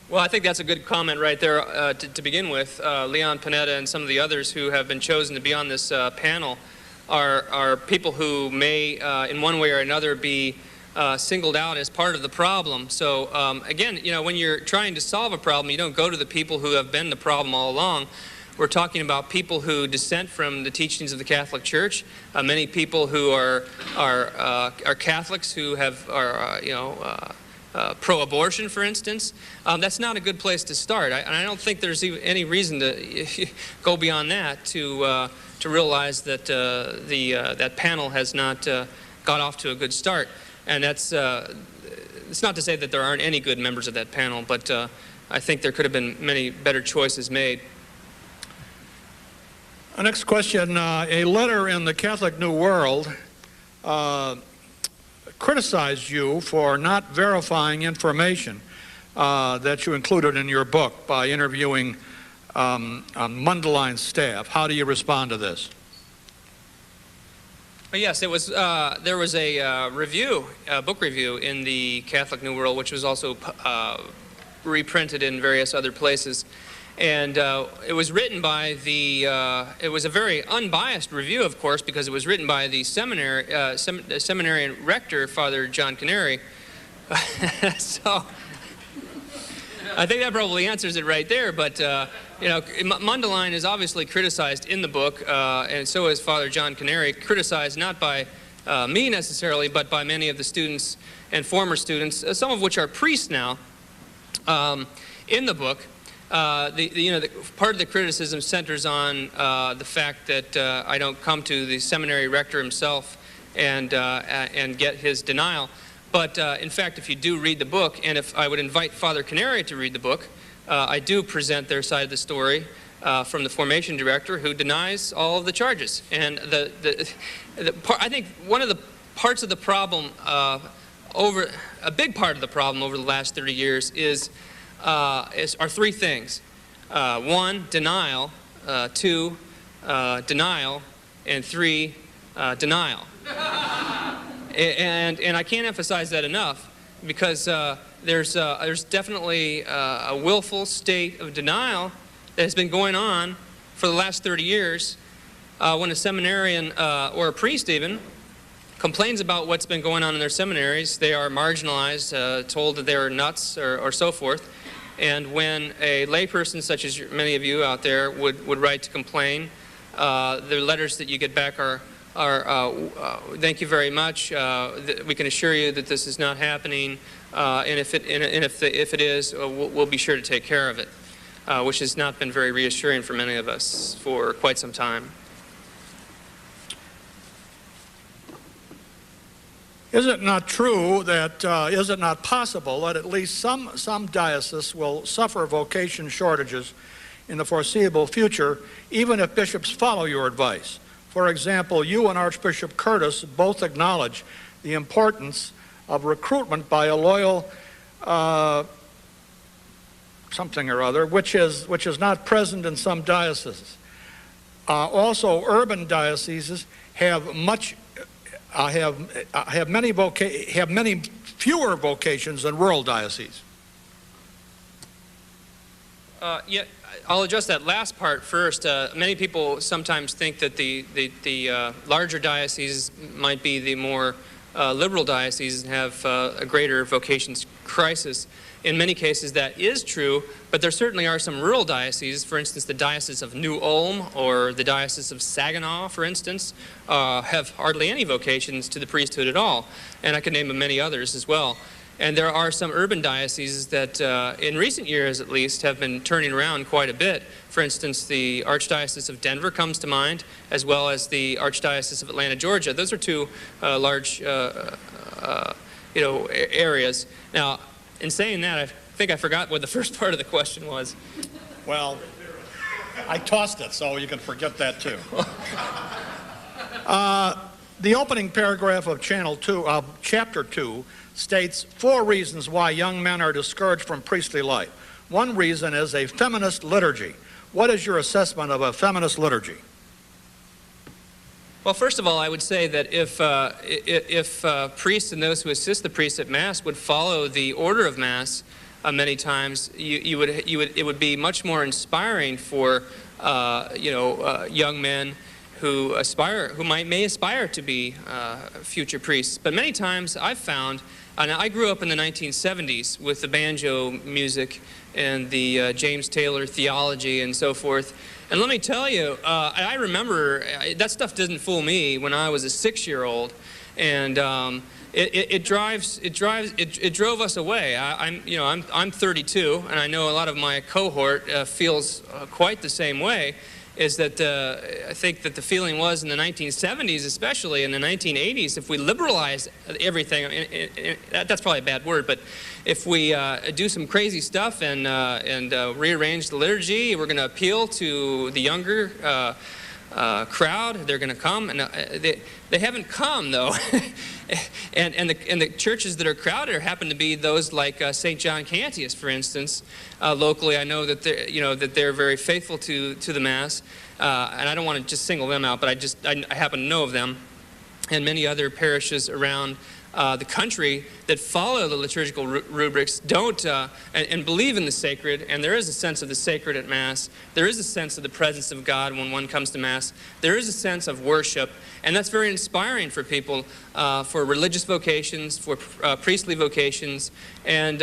Well, I think that's a good comment right there to begin with. Leon Panetta and some of the others who have been chosen to be on this panel are people who may, in one way or another, be singled out as part of the problem. So again, you know, when you're trying to solve a problem, you don't go to the people who have been the problem all along. We're talking about people who dissent from the teachings of the Catholic Church. Many people who are Catholics who are pro-abortion, for instance. That's not a good place to start. I don't think there's even any reason to go beyond that to realize that that panel has not got off to a good start. And that's it's not to say that there aren't any good members of that panel, but I think there could have been many better choices made. Our next question, a letter in the Catholic New World criticized you for not verifying information that you included in your book by interviewing Mundelein staff. How do you respond to this? Yes, it was. There was a review, a book review in the Catholic New World, which was also reprinted in various other places. And it was written by the, it was a very unbiased review, of course, because it was written by the seminarian rector, Father John Canary. So I think that probably answers it right there. But, you know, Mundelein is obviously criticized in the book, and so is Father John Canary, criticized not by me necessarily, but by many of the students and former students, some of which are priests now, in the book. Part of the criticism centers on the fact that I don't come to the seminary rector himself and get his denial. But in fact, if you do read the book, and if I would invite Father Canary to read the book, I do present their side of the story from the formation director, who denies all of the charges. And I think one of the parts of the problem, a big part of the problem over the last 30 years are three things. One, denial. Two, denial. And three, denial. And I can't emphasize that enough, because there's definitely a willful state of denial that has been going on for the last 30 years when a seminarian or a priest even complains about what's been going on in their seminaries. They are marginalized, told that they're nuts or so forth. And when a layperson such as many of you out there would write to complain, the letters that you get back are thank you very much. We can assure you that this is not happening, and if it is, we'll be sure to take care of it, which has not been very reassuring for many of us for quite some time. Is it not true that, is it not possible that at least some dioceses will suffer vocation shortages in the foreseeable future, even if bishops follow your advice? For example, you and Archbishop Curtis both acknowledge the importance of recruitment by a loyal something or other, which is not present in some dioceses. Also, urban dioceses have many fewer vocations than rural dioceses. Yeah, I'll address that last part first. Many people sometimes think that the larger dioceses might be the more liberal dioceses and have a greater vocations crisis. In many cases that is true, but there certainly are some rural dioceses, for instance the Diocese of New Ulm or the Diocese of Saginaw, for instance, have hardly any vocations to the priesthood at all. And I could name many others as well. And there are some urban dioceses that, in recent years at least, have been turning around quite a bit. For instance, the Archdiocese of Denver comes to mind, as well as the Archdiocese of Atlanta, Georgia. Those are two large, areas. Now, in saying that, I think I forgot what the first part of the question was. Well, I tossed it, so you can forget that too. The opening paragraph of Chapter 2 states 4 reasons why young men are discouraged from priestly life. One reason is a feminist liturgy. What is your assessment of a feminist liturgy? Well, first of all, I would say that if priests and those who assist the priests at Mass would follow the order of Mass, many times it would be much more inspiring for young men who may aspire to be future priests. But many times I've found, and I grew up in the 1970s with the banjo music and the James Taylor theology and so forth. And let me tell you, I remember that stuff didn't fool me when I was a 6-year-old, and it drove us away. I'm 32, and I know a lot of my cohort feels quite the same way. Is that I think that the feeling was in the 1970s, especially in the 1980s, if we liberalize everything, that's probably a bad word, but if we do some crazy stuff and rearrange the liturgy, we're going to appeal to the younger crowd. They're going to come, and they haven't come though. and the churches that are crowded happen to be those like St. John Cantius, for instance. Locally, I know that they're very faithful to the Mass, and I don't want to just single them out, but I happen to know of them, and many other parishes around the country that follow the liturgical rubrics don't and believe in the sacred, and there is a sense of the sacred at Mass. There is a sense of the presence of God when one comes to Mass. There is a sense of worship, and that's very inspiring for people, for religious vocations, for priestly vocations, and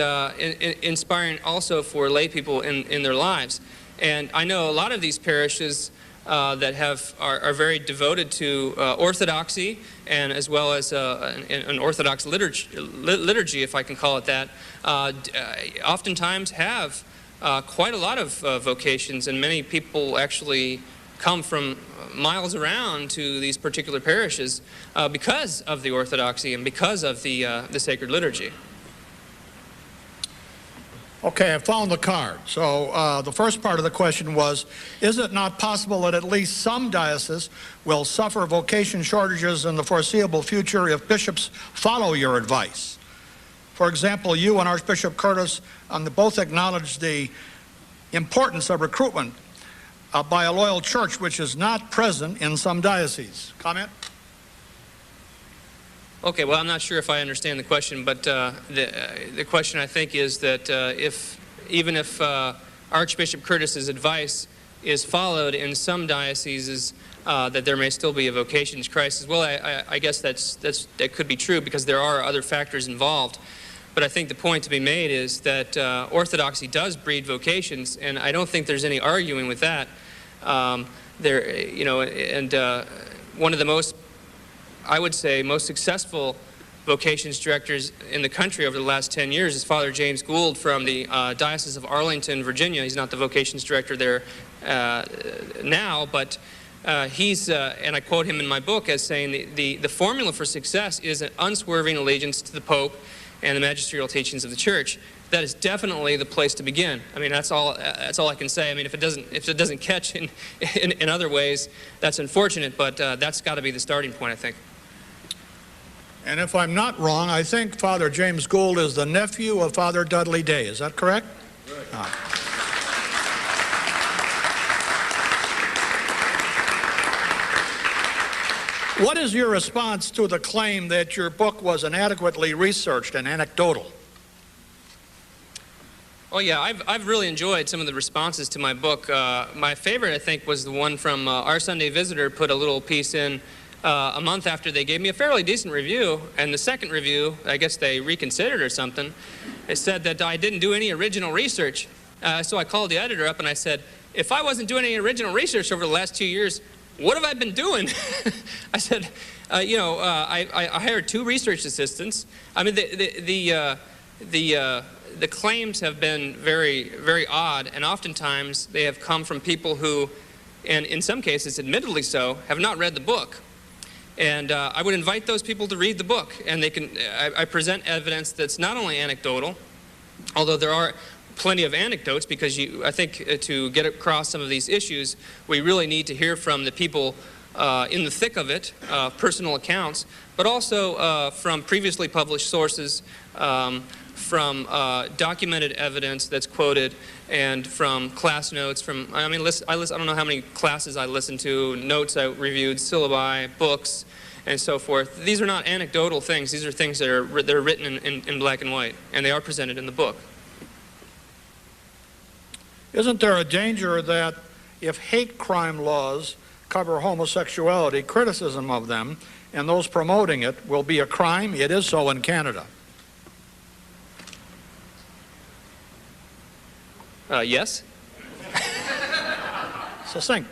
inspiring also for lay people in their lives. And I know a lot of these parishes that are very devoted to orthodoxy, and as well as an Orthodox liturgy, if I can call it that, oftentimes have quite a lot of vocations, and many people actually come from miles around to these particular parishes because of the orthodoxy and because of the sacred liturgy. Okay, I found the card. So the first part of the question was, is it not possible that at least some dioceses will suffer vocation shortages in the foreseeable future if bishops follow your advice? For example, you and Archbishop Curtis both acknowledge the importance of recruitment by a loyal church, which is not present in some dioceses. Comment? Okay, well, I'm not sure if I understand the question, but the question, I think, is that even if Archbishop Curtis's advice is followed in some dioceses, that there may still be a vocations crisis. Well, I guess that could be true because there are other factors involved. But I think the point to be made is that Orthodoxy does breed vocations, and I don't think there's any arguing with that. One of the most, I would say, most successful vocations directors in the country over the last 10 years is Father James Gould from the Diocese of Arlington, Virginia. He's not the vocations director there now, but he's, and I quote him in my book as saying, the formula for success is an unswerving allegiance to the Pope and the magisterial teachings of the Church. That is definitely the place to begin. I mean, that's all I can say. I mean, if it doesn't catch in other ways, that's unfortunate, but that's got to be the starting point, I think. And if I'm not wrong, I think Father James Gould is the nephew of Father Dudley Day. Is that correct? Right. What is your response to the claim that your book was inadequately researched and anecdotal? Oh yeah, I've really enjoyed some of the responses to my book. My favorite, I think, was the one from Our Sunday Visitor. Put a little piece in a month after they gave me a fairly decent review, and the second review, I guess they reconsidered or something. It said that I didn't do any original research. So I called the editor up and I said, if I wasn't doing any original research over the last 2 years, what have I been doing? I said, I hired 2 research assistants. I mean, the claims have been very, very odd, and oftentimes they have come from people who, and in some cases, admittedly so, have not read the book. And I would invite those people to read the book, and they can. I present evidence that's not only anecdotal, although there are plenty of anecdotes, because I think to get across some of these issues, we really need to hear from the people in the thick of it, personal accounts, but also from previously published sources, from documented evidence that's quoted, and from class notes. I don't know how many classes I listened to, notes I reviewed, syllabi, books, and so forth. These are not anecdotal things. These are things that are written in black and white, and they are presented in the book. Isn't there a danger that if hate crime laws cover homosexuality, criticism of them and those promoting it will be a crime? It is so in Canada. Yes. Succinct.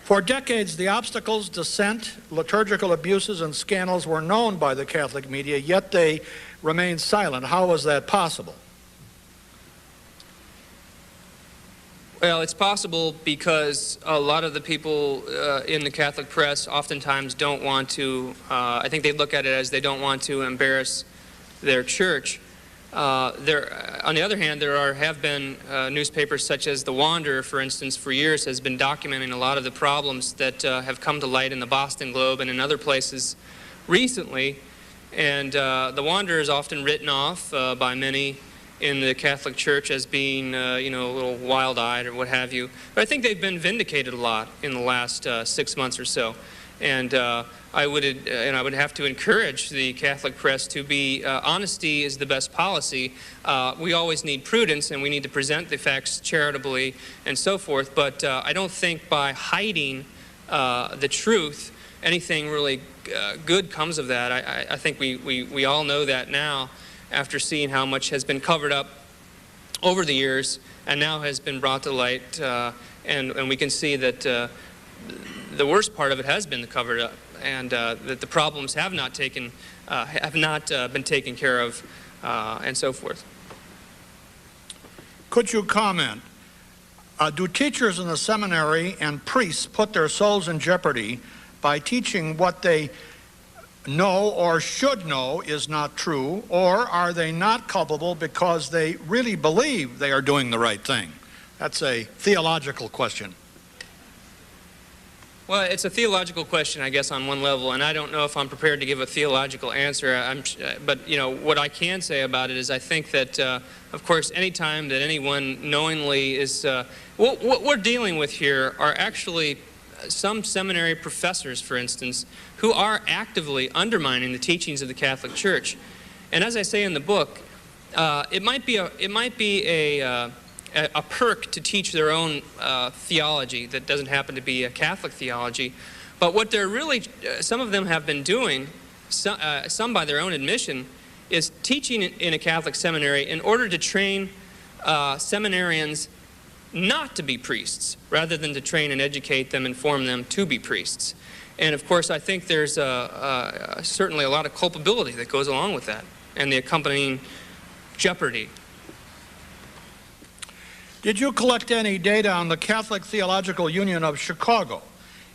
For decades, the obstacles, dissent, liturgical abuses, and scandals were known by the Catholic media, yet they remained silent. How was that possible? Well, it's possible because a lot of the people in the Catholic press oftentimes don't want to, I think they look at it as they don't want to embarrass their church. On the other hand, there have been newspapers such as The Wanderer, for instance, for years has been documenting a lot of the problems that have come to light in the Boston Globe and in other places recently. And The Wanderer is often written off by many in the Catholic Church as being, a little wild-eyed or what have you. But I think they've been vindicated a lot in the last 6 months or so. And I would have to encourage the Catholic press to be, honesty is the best policy. We always need prudence, and we need to present the facts charitably and so forth. But I don't think by hiding the truth, anything really good comes of that. I think we all know that now, after seeing how much has been covered up over the years and now has been brought to light, and we can see that the worst part of it has been covered up, and that the problems have not been taken care of, and so forth. Could you comment? Do teachers in the seminary and priests put their souls in jeopardy by teaching what they know or should know is not true, or are they not culpable because they really believe they are doing the right thing? That's a theological question. Well, it's a theological question, I guess, on one level, and I don't know if I'm prepared to give a theological answer. But what I can say about it is I think that, of course, any time that anyone knowingly is... what we're dealing with here are actually some seminary professors, for instance, who are actively undermining the teachings of the Catholic Church. And as I say in the book, it might be a a perk to teach their own theology that doesn't happen to be a Catholic theology. But what they're really, some of them have been doing, some by their own admission, is teaching in a Catholic seminary in order to train seminarians not to be priests, rather than to train and educate them and form them to be priests. And of course, I think there's certainly a lot of culpability that goes along with that, and the accompanying jeopardy. Did you collect any data on the Catholic Theological Union of Chicago?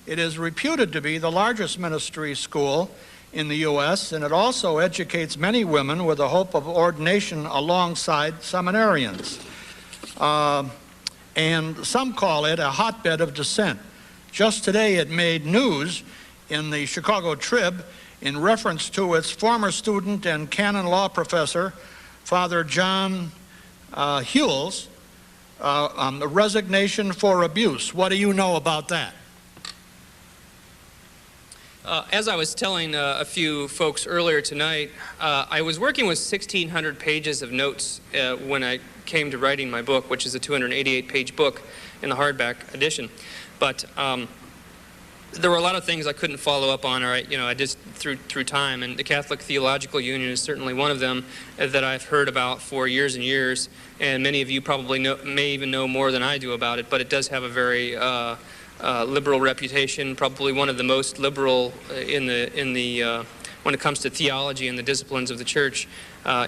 It is reputed to be the largest ministry school in the U.S., and it also educates many women with the hope of ordination alongside seminarians. And some call it a hotbed of dissent. Just today it made news in the Chicago Trib in reference to its former student and canon law professor, Father John Hewells, on the resignation for abuse. What do you know about that? As I was telling a few folks earlier tonight, I was working with 1,600 pages of notes when I came to writing my book, which is a 288-page book in the hardback edition. But there were a lot of things I couldn't follow up on, or I just through time. And the Catholic Theological Union is certainly one of them that I've heard about for years and years. And many of you probably may even know more than I do about it. But it does have a very liberal reputation, probably one of the most liberal when it comes to theology and the disciplines of the church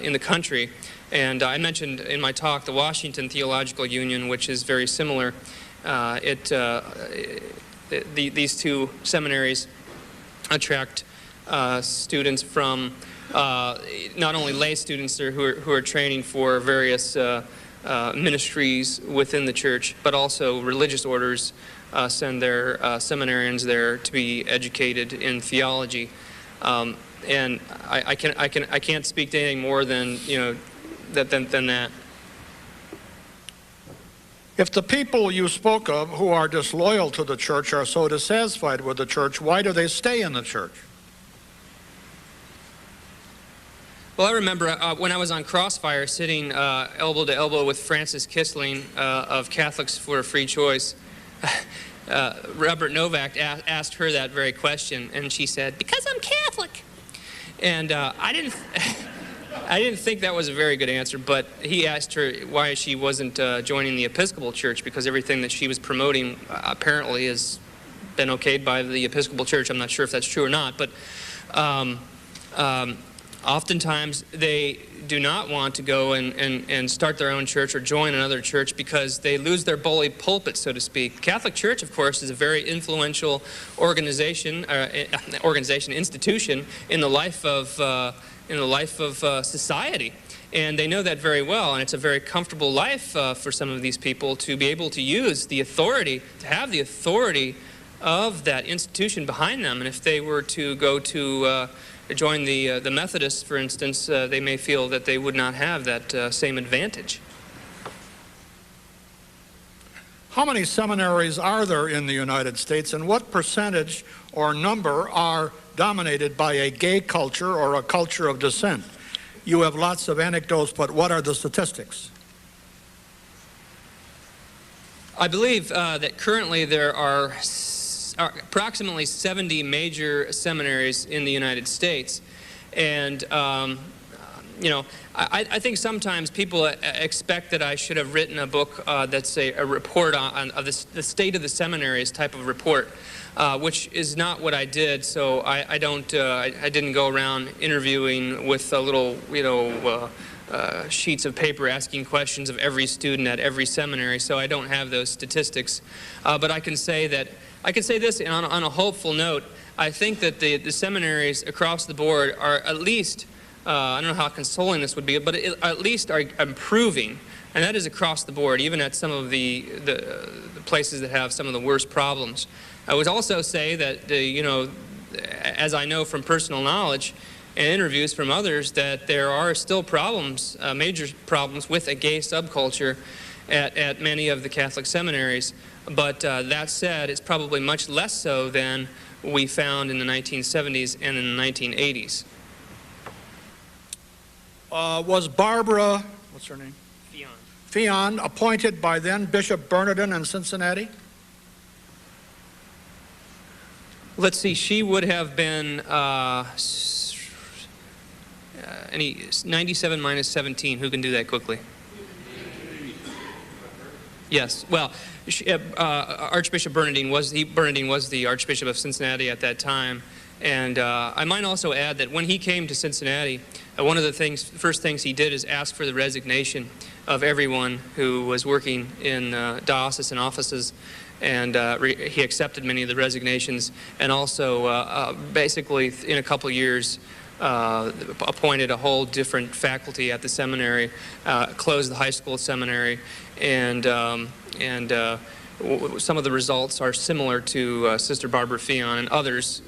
in the country. And I mentioned in my talk the Washington Theological Union, which is very similar. These two seminaries attract students from not only lay students who are training for various ministries within the church, but also religious orders send their seminarians there to be educated in theology. And I can't speak to anything more than than that. If the people you spoke of who are disloyal to the church are so dissatisfied with the church, why do they stay in the church? Well, I remember when I was on Crossfire sitting elbow to elbow with Frances Kissling of Catholics for a Free Choice. Robert Novak asked her that very question, and she said, "Because I'm Catholic." And I didn't think that was a very good answer, but he asked her why she wasn't joining the Episcopal Church, because everything that she was promoting apparently has been okayed by the Episcopal Church. I'm not sure if that's true or not, but oftentimes they do not want to go and start their own church or join another church because they lose their bully pulpit, so to speak. The Catholic Church, of course, is a very influential institution in the life of society, and they know that very well. And it's a very comfortable life for some of these people to be able to use the authority, to have the authority of that institution behind them. And if they were to go to join the Methodists, for instance, they may feel that they would not have that same advantage. How many seminaries are there in the United States, and what percentage or number are dominated by a gay culture or a culture of dissent? You have lots of anecdotes, but what are the statistics? I believe that currently there are approximately 70 major seminaries in the United States. And, I think sometimes people expect that I should have written a book that's a report on the state of the seminaries type of report, which is not what I did. So I didn't go around interviewing with a little, sheets of paper asking questions of every student at every seminary. So I don't have those statistics. But I can say this on a hopeful note. I think that the seminaries across the board are at least, I don't know how consoling this would be, but at least are improving. And that is across the board, even at some of the places that have some of the worst problems. I would also say that, as I know from personal knowledge and interviews from others, that there are still problems, major problems with a gay subculture at many of the Catholic seminaries. But that said, it's probably much less so than we found in the 1970s and in the 1980s. Was Barbara, what's her name? Pheon appointed by then Bishop Bernardin in Cincinnati? Let's see, she would have been 97 minus 17. Who can do that quickly? Yes, well, Archbishop Bernardin was the Archbishop of Cincinnati at that time. And I might also add that when he came to Cincinnati, one of the first things he did is ask for the resignation of everyone who was working in diocesan offices, and he accepted many of the resignations, and also basically in a couple years appointed a whole different faculty at the seminary, closed the high school seminary, and some of the results are similar to Sister Barbara Pheon and others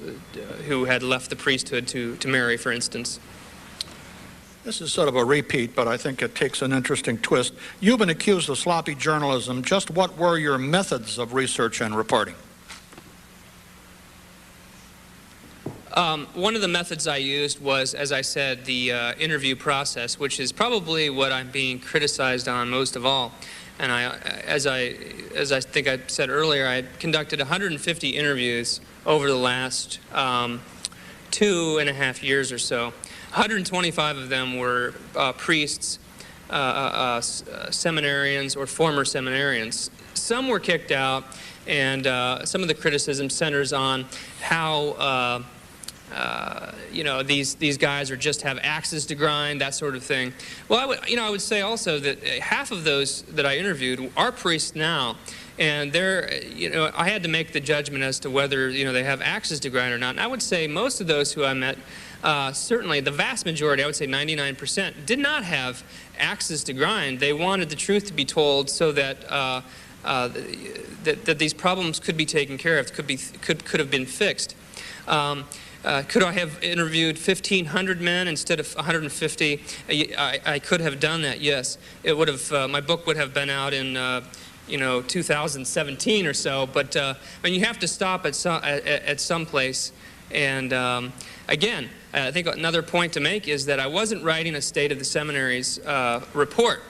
who had left the priesthood to marry, for instance. This is sort of a repeat, but I think it takes an interesting twist. You've been accused of sloppy journalism. Just what were your methods of research and reporting? One of the methods I used was, as I said, the interview process, which is probably what I'm being criticized on most of all. And as I think I said earlier, I conducted 150 interviews over the last 2.5 years or so. 125 of them were priests, seminarians, or former seminarians. Some were kicked out, and some of the criticism centers on how these guys just have axes to grind, that sort of thing. Well, I would say also that half of those that I interviewed are priests now, and I had to make the judgment as to whether they have axes to grind or not. And I would say most of those who I met, certainly the vast majority, I would say 99%, did not have axes to grind. They wanted the truth to be told so that that these problems could be taken care of, could have been fixed. Could I have interviewed 1,500 men instead of 150? I could have done that, yes. It would have. My book would have been out in 2017 or so. But you have to stop at some place. And again, I think another point to make is that I wasn't writing a State of the Seminaries report.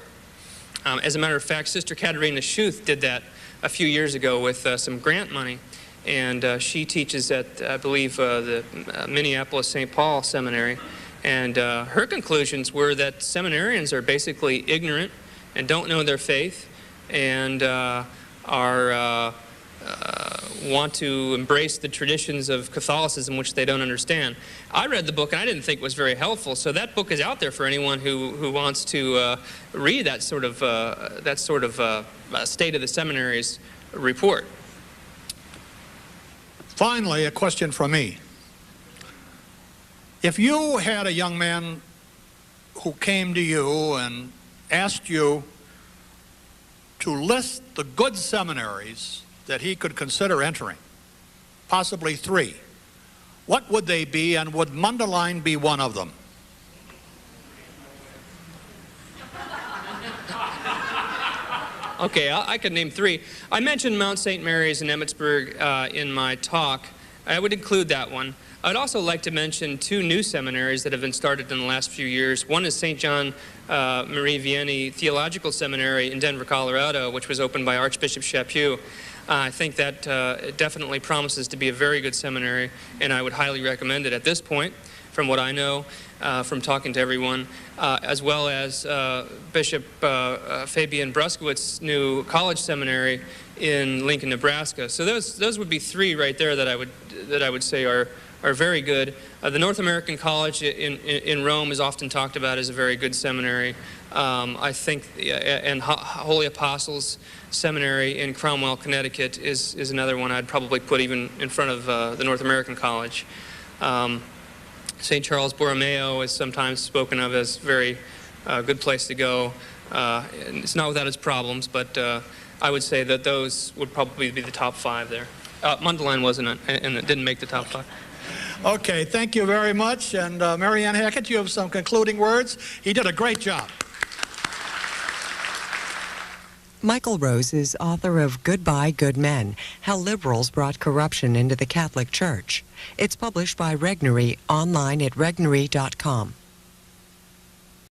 As a matter of fact, Sister Katerina Schuth did that a few years ago with some grant money. And she teaches at, I believe, the Minneapolis St. Paul Seminary. And her conclusions were that seminarians are basically ignorant and don't know their faith, and want to embrace the traditions of Catholicism, which they don't understand. I read the book, and I didn't think it was very helpful. So that book is out there for anyone who wants to read that sort of State of the Seminaries report. Finally, a question from me. If you had a young man who came to you and asked you to list the good seminaries that he could consider entering, possibly 3, what would they be, and would Mundelein be one of them? Okay, I could name 3. I mentioned Mount St. Mary's in Emmitsburg in my talk. I would include that one. I'd also like to mention 2 new seminaries that have been started in the last few years. One is St. John Marie Vianney Theological Seminary in Denver, Colorado, which was opened by Archbishop Chaput. I think that definitely promises to be a very good seminary, and I would highly recommend it at this point, from what I know, from talking to everyone, as well as Bishop Fabian Bruskwitz's new college seminary in Lincoln, Nebraska. So those would be 3 right there that I would say are very good. The North American College in Rome is often talked about as a very good seminary. I think, and Holy Apostles Seminary in Cromwell, Connecticut is another one I'd probably put even in front of the North American College. St. Charles Borromeo is sometimes spoken of as a very good place to go. And it's not without its problems, but I would say that those would probably be the top 5 there. Mundelein wasn't, and it didn't make the top 5. Okay, thank you very much. And Mary Ann Hackett, you have some concluding words. He did a great job. Michael Rose is author of Goodbye, Good Men, How Liberals Brought Corruption into the Catholic Church. It's published by Regnery, online at regnery.com.